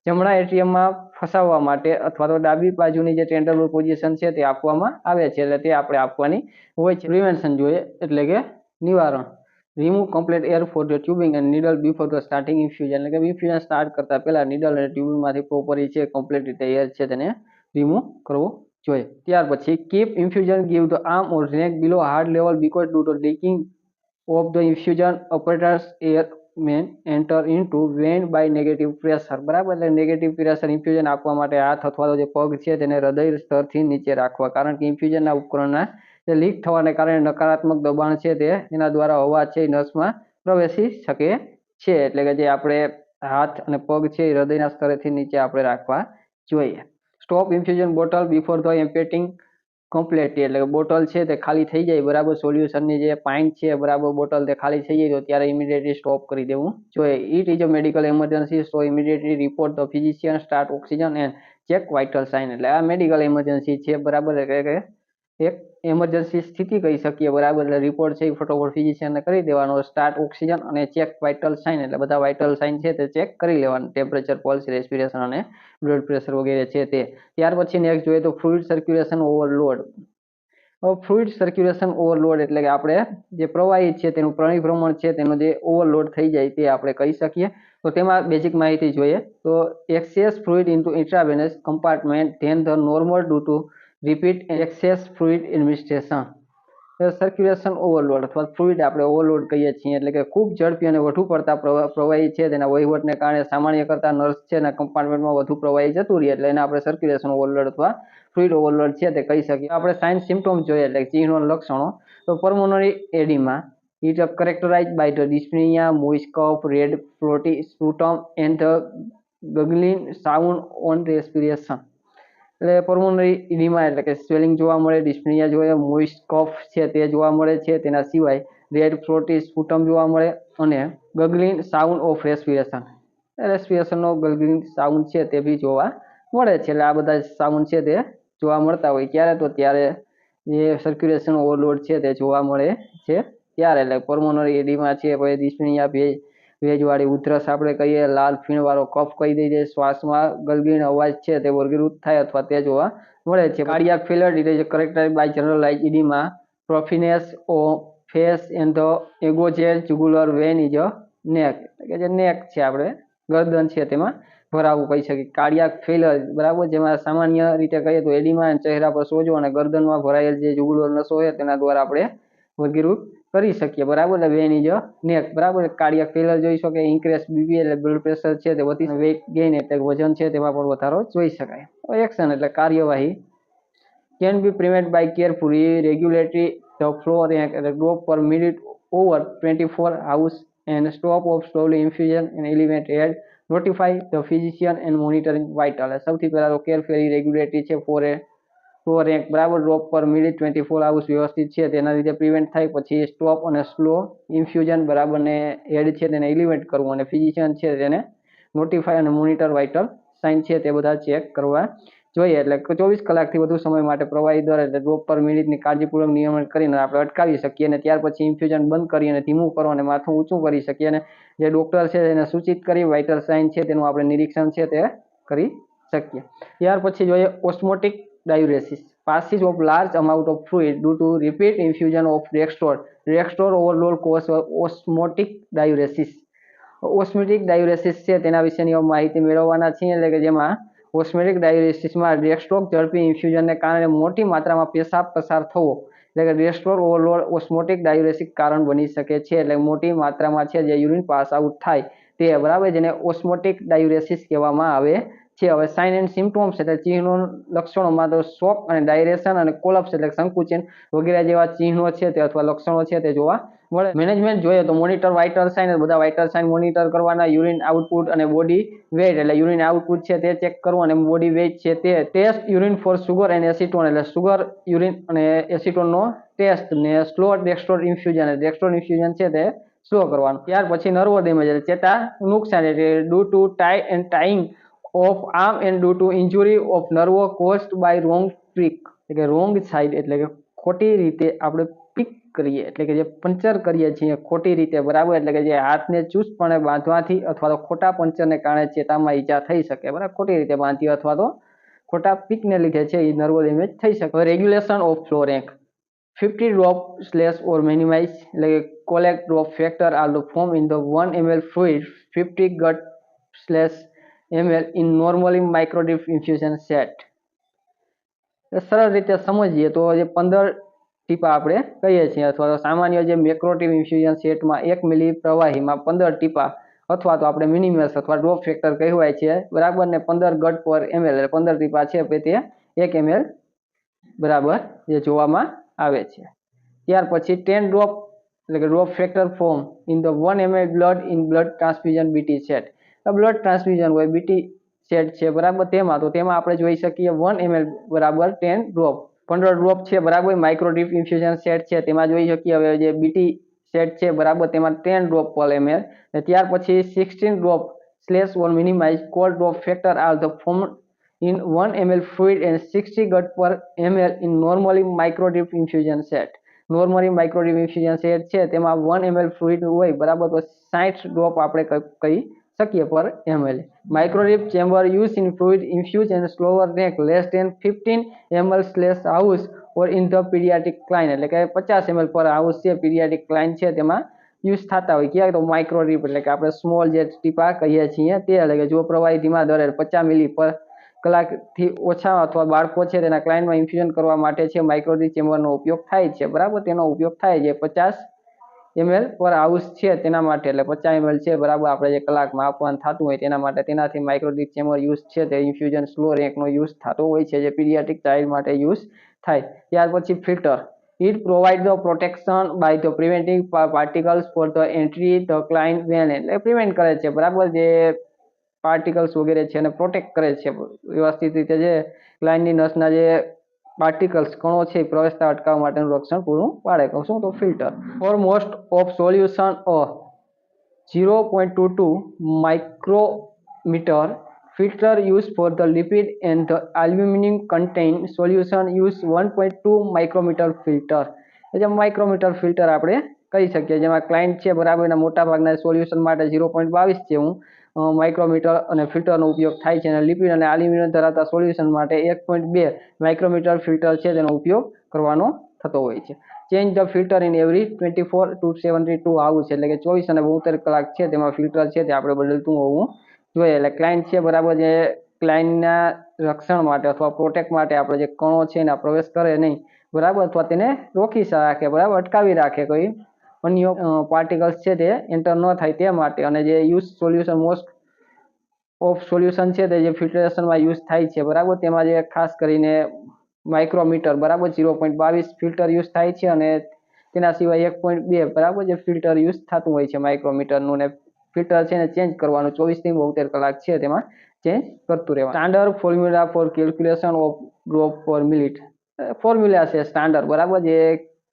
જમણા એટ્રિયમમાં ફસાવવા માટે અથવા તો ડાબી બાજુની જે ટેન્ડરબર્ગ પોઝિશન છે તે આપવામાં આવે છે એટલે તે આપણે આપવાની હોય છે. પ્રિવેન્શન જોઈએ એટલે કે નિવારણ. Remove complete air for the tubing and needle before the starting infusion એટલે કે ઇન્ફ્યુઝન સ્ટાર્ટ કરતા પહેલા નીડલ અને ટ્યુબિંગમાંથી પ્રોપરલી છે કમ્પ્લીટ રીતે એર છે તેને રિમૂવ કરવો જોઈએ. ત્યાર પછી keep infusion give the arm or neck below heart level because do the leaking of the infusion operators air may enter into vein by negative pressure, બરાબર. એટલે નેગેટિવ પ્રેશર ઇન્ફ્યુઝન આપવા માટે હાથ અથવા તો જે પગ છે તેને હૃદય સ્તરથી નીચે રાખવા, કારણ કે ઇન્ફ્યુઝનના ઉપકરણના જે લીક થવાને કારણે નકારાત્મક દબાણ છે તે એના દ્વારા હવા છે એ નસમાં પ્રવેશી શકે છે. એટલે કે જે આપણે હાથ અને પગ છે એ હૃદયના સ્તરેથી નીચે આપણે રાખવા જોઈએ. Stop infusion bottle before the emptying completely એટલે કે બોટલ છે તે ખાલી થઈ જાય, બરાબર, સોલ્યુશનની જે પાઇન્ટ છે, બરાબર, બોટલ તે ખાલી થઈ જાય તો ત્યારે ઇમિડિયેટલી સ્ટોપ કરી દેવું જોઈએ. It is a medical emergency so immediately report the physician, start oxygen and check vital sign એટલે આ મેડિકલ એમરજન્સી છે, બરાબર, એટલે કે એક એમરજન્સી સ્થિતિ કહી શકીએ, બરાબર. એટલે રિપોર્ટ છે એ ફટોફટ ફિઝિશિયનને કરી દેવાનો, સ્ટાર્ટ ઓક્સિજન અને ચેક વાઇટલ સાઇન એટલે બધા વાઇટલ સાઇન છે તે ચેક કરી લેવાનું, ટેમ્પરેચર, પલ્સ, રેસ્પિરેશન અને બ્લડ પ્રેશર વગેરે છે તે. ત્યાર પછી નેક્સ્ટ જોઈએ તો fluid circulation overload. Fluid circulation overload એટલે કે આપણે જે પ્રવાહી છે તેનું પરિભ્રમણ છે તેનો જે ઓવરલોડ થઈ જાય તે આપણે કહી શકીએ. તો તેમાં બેઝિક માહિતી જોઈએ તો excess fluid into intravenous compartment then the normal due to repeat excess fluid administration circulation overload અથવા ફ્લુઇડ આપણે ઓવરલોડ કહીએ છીએ, એટલે કે ખૂબ ઝડપી અને વધુ પડતા પ્રવાહી છે તેના વહીવટને કારણે સામાન્ય કરતા નર્સ છે એના કમ્પાર્ટમેન્ટમાં વધુ પ્રવાહી જતું રહે, એટલે એને આપણે સર્ક્યુલેશન ઓવરલોડ અથવા ફ્લુઇડ ઓવરલોડ છે તે કહી શકીએ. આપણે સાઇન સિમ્ટમ્સ જોઈએ એટલે ચિહ્નો લક્ષણો. તો pulmonary oedema it characterised by the dyspnoea, moist cough, red frothy sputum and gurgling sound on respiration. એટલે પલ્મોનરી ઇડીમા એટલે કે સ્વેલિંગ જોવા મળે, ડિસ્પનિયા જોઈએ, મોઇસ્ટ કફ છે તે જોવા મળે છે, તેના સિવાય રેડ ફ્લોટી સ્પુટમ જોવા મળે અને ગગલિંગ સાઉન્ડ ઓફ રેસ્પિરેશન, રેસ્પિરેશનનો ગગલિંગ સાઉન્ડ છે તે બી જોવા મળે છે. એટલે આ બધા સાઉન્ડ છે તે જોવા મળતા હોય ક્યારે, તો ત્યારે જે સર્ક્યુલેશન ઓવરલોડ છે તે જોવા મળે છે ત્યારે. એટલે પલ્મોનરી એડીમા છે, પછી ડિસ્પનિયા, ભેજવાળી ઉધરસ આપણે કહીએ, લાલ ફીણવાળો કફ કહી દઈએ, શ્વાસમાં ગલગીણ અવાજ છે તે વર્ગીકૃત થાય અથવા તે જોવા મળે છે. Cardiac failure it characterized by generalize edema, puffiness of face and the એગોજેલ jugular vein is a neck, કે જે નેક છે આપણે ગરદન છે તેમાં ભરાવું કહી શકીએ. કાર્ડિયાક ફેલિયર બરાબર, જેમાં સામાન્ય રીતે કહીએ તો એડીમા ચહેરા પર સોજો અને ગરદનમાં ભરાયેલ જે જુગુલર નસો છે તેના દ્વારા આપણે વર્ગીકૃત કરી શકીએ બરાબર. એટલે વેન ઇઝ અ નેક બરાબર. કાર્ડિયાક ફેલિયર જોઈ શકે, ઇન્ક્રીઝ બીપી એટલે બ્લડ પ્રેશર છે તે વધી, વેઇટ ગેઇન એટલે વજન છે તેમાં પણ વધારો જોઈ શકાય. એક્શન એટલે કાર્યવાહી. Can be prevent by carefully regulatory the flow rate drop per minute over 24 hours and stop of slowly infusion and elevate head, notify the physician and monitoring vital. સૌથી પહેલા તો કેરફુલી રેગ્યુલેટરી છે flow rate બરાબર, drop per minute 24 hours વ્યવસ્થિત છે તેના લીધે prevent થાય, પછી સ્ટોપ અને સ્લો ઇન્ફ્યુઝન બરાબર ને હેડ છે તેને એલિવેટ કરવું, અને ફિઝિશિયન છે તેને નોટિફાય અને મોનિટર વાઇટલ સાઇન છે તે બધા ચેક કરવા જોઈએ. એટલે 24 કલાકથી વધુ સમય માટે પ્રવાહી દર એટલે ડ્રોપ પર મિનિટની કાળજીપૂર્વક નિયમન કરીને આપણે અટકાવી શકીએ, અને ત્યાર પછી ઇન્ફ્યુઝન બંધ કરી અને ધીમું કરો અને માથું ઊંચું કરી શકીએ, અને જે ડોક્ટર છે એને સૂચિત કરી વાઇટલ સાઇન છે તેનું આપણે નિરીક્ષણ છે તે કરી શકીએ. ત્યાર પછી જોઈએ osmotic ડાયુરેસિસ, passage of large amount of fluid due to repeat infusion of Dextror overload cause osmotic diuresis. Osmotic ડાયુરેસિસ છે તેના વિશેની માહિતી મેળવવાના છીએ, એટલે કે જેમાં ઓસ્મોટિક ડાયુરેસિસમાં ડેક્સ્ટ્રોક ઝડપી ઇન્ફ્યુઝનને કારણે મોટી માત્રામાં પેશાબ પસાર થવો, એટલે કે ડેક્સ્ટ્રોર ઓવરલોડ ઓસ્મોટિક ડાયુરેસિસ કારણ બની શકે છે. એટલે મોટી માત્રામાં છે જે યુરિન પાસ આઉટ થાય તે બરાબર, જેને ઓસ્મોટિક ડાયુરેસિસ કહેવામાં આવે છે. હવે સાઇન એન્ડ સિમ્ટમ્સ એટલે ચિહ્નો લક્ષણોમાં તો શોક અને ડાયરેશન અને કોલેપ્સ એટલે સંકુચન વગેરે જેવા ચિહ્નો છે તે અથવા લક્ષણો છે તે જોવા મળે. મેનેજમેન્ટ જોઈએ તો મોનિટર વાઇટલ સાઇન, બધા વાઇટલ સાઇન મોનિટર કરવાના, યુરિન આઉટપુટ અને બોડી વેઇટ એટલે યુરિન આઉટપુટ છે તે ચેક કરવું, અને બોડી વેઇટ છે તે test urine for sugar and acetone એટલે સુગર, યુરિન અને એસિટોનનો ટેસ્ટ, ને સ્લો ડેક્સ્ટ્રોર ઇન્ફ્યુઝન એટલે ડેક્સ્ટ્રોર ઇન્ફ્યુઝન છે તે સ્લો કરવાનું. ત્યાર પછી નર્વો ડેમેજ એટલે ચેતા નુકસાન એટલે due to tying of arm and due to injury of નર્વો કોઝડ બાય રોંગ ટ્રીક, એટલે કે રોંગ સાઇડ એટલે કે ખોટી રીતે આપણે પીક કરીએ એટલે કે જે પંચર કરીએ છીએ ખોટી રીતે બરાબર, એટલે કે જે હાથને ચુસ્તપણે બાંધવાથી અથવા તો ખોટા પંચરને કારણે ચેતામાં ઈજા થઈ શકે બરાબર, ખોટી રીતે બાંધી અથવા તો ખોટા પીકને લીધે છે એ નર્વો ડેમેજ થઈ શકે. Regulation of flow rate 50 drop slash or minimize એટલે કે collect drop factor are the form in the 1 ml fluid 50 gut slash ml in normally microdrip infusion set. સરળ રીતે સમજીએ તો જે 15 ટીપા આપણે કહીએ છીએ, અથવા તો સામાન્ય જે મેક્રોટિવ ઇન્ફ્યુઝન સેટમાં 1 મિલી પ્રવાહીમાં 15 ટીપા અથવા તો આપણે મિનિમસ અથવા ડ્રોપ ફેક્ટર કહેવાય છે બરાબર, ને 15 ગટ પર ml એટલે 15 ટીપા છે તે 1 ml બરાબર જે જોવામાં આવે છે. ત્યાર પછી 10 ડ્રોપ એટલે કે drop factor form in the 1 ml blood in blood transfusion BT set. Blood transfusion હોય બીટી સેટ છે બરાબર, તેમાં આપણે જોઈ શકીએ 1 ml બરાબર 10 ડ્રોપ, 15 ડ્રોપ છે બરાબર માઇક્રોડ્રીપ ઇન્ફ્યુઝન સેટ છે તેમાં જોઈ શકીએ. હવે જે બીટી સેટ છે બરાબર તેમાં 10 ડ્રોપ પર ml. ત્યાર પછી 16 drop slash or minimise cold drop factor are the form in 1 ml fluid and 60 gut per ml in normally microdrip infusion set. Normally microdrip infusion set છે તેમાં 1 ml ફ્લુઇડ હોય બરાબર, તો 60 ડ્રોપ આપણે કહી શકીએ પર ml. Microdrip chamber use in fluid infuse and slower rate less than 15 ml slash hours or in the paediatric clinic એટલે કે 50 ml પર હાઉસ છે પીડિયાટ્રિક ક્લાઇન છે તેમાં યુઝ થતા હોય. ક્યાં તો માઇક્રોડ્રીપ એટલે કે આપણે સ્મોલ જે ટીપા કહીએ છીએ તે, એટલે કે જો પ્રવાહી ધીમા દરે 50 મિલી પર કલાકથી ઓછા અથવા બાળકો છે તેના ક્લાયન્ટમાં ઇન્ફ્યુઝન કરવા માટે છે માઇક્રોડી ચેમ્બરનો ઉપયોગ થાય છે, બરાબર. તેનો ઉપયોગ થાય છે 50 ml પર હાઉસ છે તેના માટે, એટલે 50 ml છે, બરાબર. આપણે જે કલાકમાં આપવાનું થતું હોય તેના માટે તેનાથી માઇક્રોડી ચેમ્બર યુઝ છે તે ઇન્ફ્યુઝન સ્લો રેન્કનો યુઝ થતો હોય છે, જે પીડિયાટ્રિક ચાઇલ્ડ માટે યુઝ થાય. ત્યાર પછી filter. It provides the protection by the preventing particles for the entry the client vein, એટલે પ્રિવેન્ટ કરે છે, બરાબર. જે પાર્ટિકલ્સ વગેરે છે એને પ્રોટેક્ટ કરે છે વ્યવસ્થિત રીતે, જે ક્લાયન્ટની નસના જે પાર્ટિકલ્સ કણો છે એ પ્રવેશતા અટકાવવા માટેનું રક્ષણ પૂરું પાડે. શું તો filter. For most of solution 0.22 micrometer filter used for the lipid and the aluminum contained solution use 1.2 micrometer filter. એટલે માઇક્રોમીટર ફિલ્ટર આપણે કહી શકીએ, જેમાં ક્લાયન્ટ છે, બરાબર, એના મોટાભાગના સોલ્યુશન માટે 0.22 જેવું માઇક્રોમીટર અને ફિલ્ટરનો ઉપયોગ થાય છે, અને લિપિડ અને એલ્યુમિનિયમ ધરાવતા સોલ્યુશન માટે 1.2 માઇક્રોમીટર ફિલ્ટર છે તેનો ઉપયોગ કરવાનો થતો હોય છે. Change the filter in every 24 to 72 hours, એટલે કે 24 અને 72 કલાક છે તેમાં ફિલ્ટર છે તે આપણે બદલતું હોવું જોઈએ. એટલે ક્લાયન્ટ છે, બરાબર, જે ક્લાયન્ટના રક્ષણ માટે અથવા પ્રોટેક્ટ માટે આપણે જે કણો છે એના પ્રવેશ કરે નહીં, બરાબર, અથવા તેને રોકી રાખે, બરાબર, અટકાવી રાખે, કોઈ અન્ય પાર્ટિકલ્સ છે તે એન્ટર ન થાય તે માટે. અને જે use solution most of solution છે તે જે ફિલ્ટરેશનમાં યુઝ થાય છે, બરાબર, તેમાં જે ખાસ કરીને માઇક્રોમીટર, બરાબર, 0.22 ફિલ્ટર યુઝ થાય છે, અને તેના સિવાય 1.2, બરાબર, જે ફિલ્ટર યુઝ થતું હોય છે માઇક્રોમીટરનું. ને ફિલ્ટર છે ને ચેન્જ કરવાનું 24 થી 72 કલાક છે તેમાં ચેન્જ કરતું રહેવાનું. Standard formula for calculation of drop per minute. Formula છે સ્ટાન્ડર્ડ, બરાબર, જે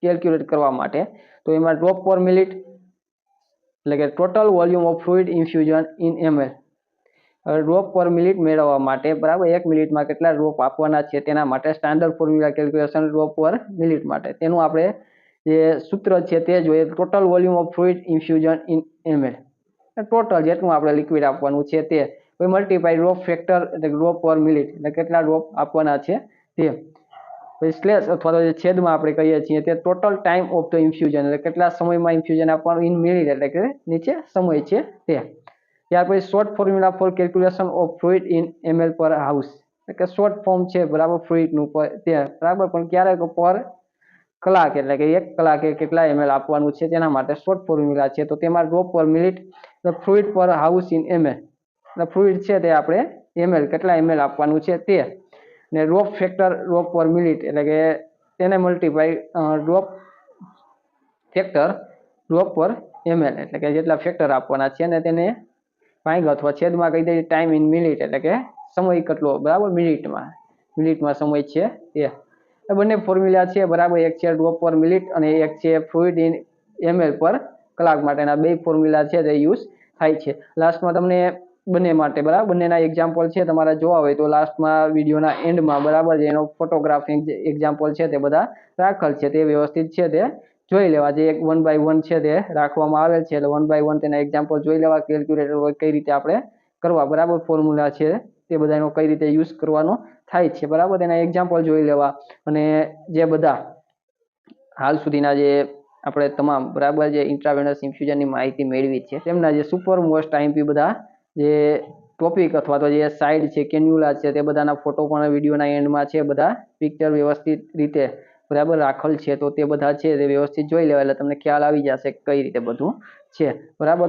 કેલ્ક્યુલેટ કરવા માટે. તો એમાં ડ્રોપ પર મિનિટ એટલે કે total volume of fluid infusion in ml. Drop per minute મેળવવા માટે, બરાબર, 1 મિનિટમાં કેટલા ડ્રોપ આપવાના છે તેના માટે standard formula calculation drop per minute માટે, તેનું આપણે જે સૂત્ર છે તે જોઈએ. Total volume of fluid infusion in ml, total જેટલું આપણે લિક્વિડ આપવાનું છે તે, કોઈ મલ્ટીપાઈ ડ્રોપ ફેક્ટર એટલે ડ્રોપ પર મિનિટ એટલે કેટલા ડ્રોપ આપવાના છે તે. પછી સ્લેશ અથવા તો જે છેદમાં આપણે કહીએ છીએ તે total time of the infusion, એટલે કેટલા સમયમાં ઇન્ફ્યુઝન આપવાનું ઇન મિનિટ, એટલે કે નીચે સમય છે તે. ત્યાર પછી short formula for calculation of fluid in ml per hours, એટલે કે શોર્ટ ફોર્મ છે, બરાબર, ફ્લુઇડનું તે, બરાબર, પણ ક્યારેક પર કલાક એટલે કે 1 કલાકે કેટલા ml આપવાનું છે તેના માટે શોર્ટ ફોર્મ્યુલા છે. તો તેમાં ડ્રોપ પર મિનિટ ફ્લુઇડ પર હાઉસ ઇન ml, એટલે ફ્લુઇડ છે તે આપણે ml કેટલા ml આપવાનું છે તે, ને drop factor drop per minute એટલે કે તેને મલ્ટીપાઈ ડ્રોપ ફેક્ટર ડ્રોપ પર ml, એટલે કે જેટલા ફેક્ટર આપવાના છે ને તેને ભાગ અથવા છેદમાં કહી દઈએ ટાઈમ ઇન મિનિટ, એટલે કે સમય કેટલો, બરાબર, મિનિટમાં સમય છે તે. બંને ફોર્મ્યુલા છે, બરાબર, એક છે ડ્રોપ પર મિનિટ અને એક છે ફ્લુઇડ ઇન ml પર કલાક માટેના. બે ફોર્મ્યુલા છે તે યુઝ થાય છે. લાસ્ટમાં તમને બંને માટે, બરાબર, બંનેના એક્ઝામ્પલ છે તમારે જોવા હોય તો લાસ્ટમાં વિડીયોના એન્ડમાં, બરાબર, જેનો ફોટોગ્રાફિંગ એક્ઝામ્પલ છે તે બધા રાખેલ છે, તે વ્યવસ્થિત છે તે જોઈ લેવા. જે 1 by 1 છે તે રાખવામાં આવેલ છે, એટલે 1 by 1 તેના એક્ઝામ્પલ જોઈ લેવા. કેલ્ક્યુલેટર હોય કઈ રીતે આપણે કરવા, બરાબર, ફોર્મ્યુલા છે તે બધાનો કઈ રીતે યુઝ કરવાનો થાય છે, બરાબર, તેના એક્ઝામ્પલ જોઈ લેવા. અને જે બધા હાલ સુધીના જે આપણે તમામ, બરાબર, જે ઇન્ટ્રાવેનસ ઇન્ફ્યુઝનની માહિતી મેળવી છે તેમના જે સુપર મોસ્ટ આઈએમપી બધા જે ટોપિક અથવા તો જે સાઇડ છે, કેન્યુલા છે, તે બધાના ફોટો પણ વિડીયોના એન્ડમાં છે, બધા પિક્ચર વ્યવસ્થિત રીતે, બરાબર, રાખેલ છે. તો તે બધા છે તે વ્યવસ્થિત જોઈ લેવા, એટલે તમને ખ્યાલ આવી જશે કઈ રીતે બધું છે, બરાબર.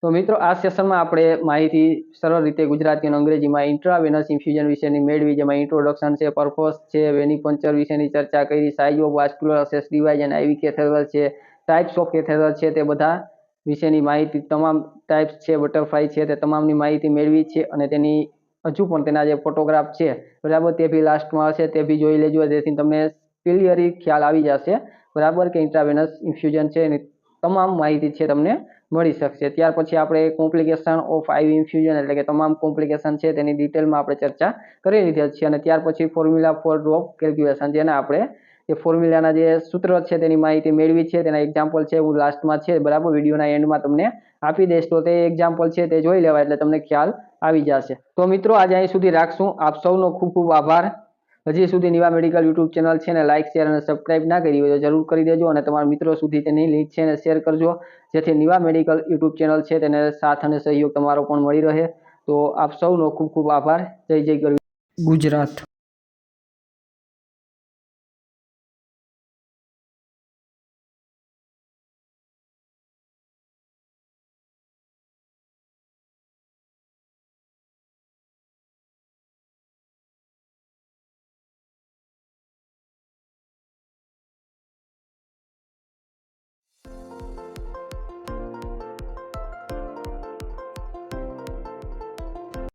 તો મિત્રો, આ સેશનમાં આપણે માહિતી સરળ રીતે ગુજરાતી અને અંગ્રેજીમાં ઇન્ટ્રાવેનસ ઇન્ફ્યુઝન વિશેની મેળવી, જેમાં ઇન્ટ્રોડક્શન છે, પર્પસ છે, વેનિપંચર વિશેની ચર્ચા કરી, size of vascular assess device અને આઈવી કેથેડરલ છે, ટાઇપ્સ ઓફ કેથેડરલ છે, તે બધા વિશેની માહિતી, તમામ ટાઇપ્સ છે, બટરફ્લાય છે, તે તમામની માહિતી મેળવી છે. અને તેની હજુ પણ તેના જે ફોટોગ્રાફ છે, બરાબર, તે બી લાસ્ટમાં હશે, તે બી જોઈ લેજો, જેથી તમને ક્લિયરલી ખ્યાલ આવી જશે, બરાબર, કે ઇન્ટ્રાવેનસ ઇન્ફ્યુઝન છે એની તમામ માહિતી છે તમને મળી શકશે. ત્યાર પછી આપણે કોમ્પ્લિકેશન ઓફ આઈવી ઇન્ફ્યુઝન એટલે કે તમામ કોમ્પ્લિકેશન છે તેની ડિટેલમાં આપણે ચર્ચા કરી લીધી છે. અને ત્યાર પછી ફોર્મ્યુલા ફોર ડ્રોપ કેલ્ક્યુલેશન, જેને આપણે એ ફોર્મ્યુલાના જે સૂત્ર છે તેની માહિતી મેળવી છે, તેના એક્ઝામ્પલ છે હું લાસ્ટમાં છે, બરાબર, વિડીયોના એન્ડમાં તમને આપી દઈશ. તો તે એક્ઝામ્પલ છે તે જોઈ લેવા, એટલે તમને ખ્યાલ આવી જશે. તો મિત્રો, આજે અહીં સુધી રાખશું. આપ સૌનો ખૂબ ખૂબ આભાર. હજી સુધી નિવા મેડિકલ યુટ્યુબ ચેનલ છે ને લાઇક, શેર અને સબસ્ક્રાઇબ ના કરી હોય તો જરૂર કરી દેજો, અને તમારા મિત્રો સુધી તેની લિંક છે ને શેર કરજો, જેથી નિવા મેડિકલ યુટ્યુબ ચેનલ છે તેને સાથ અને સહયોગ તમારો પણ મળી રહે. તો આપ સૌનો ખૂબ ખૂબ આભાર. જય જય ગરવી. ગુજરાત.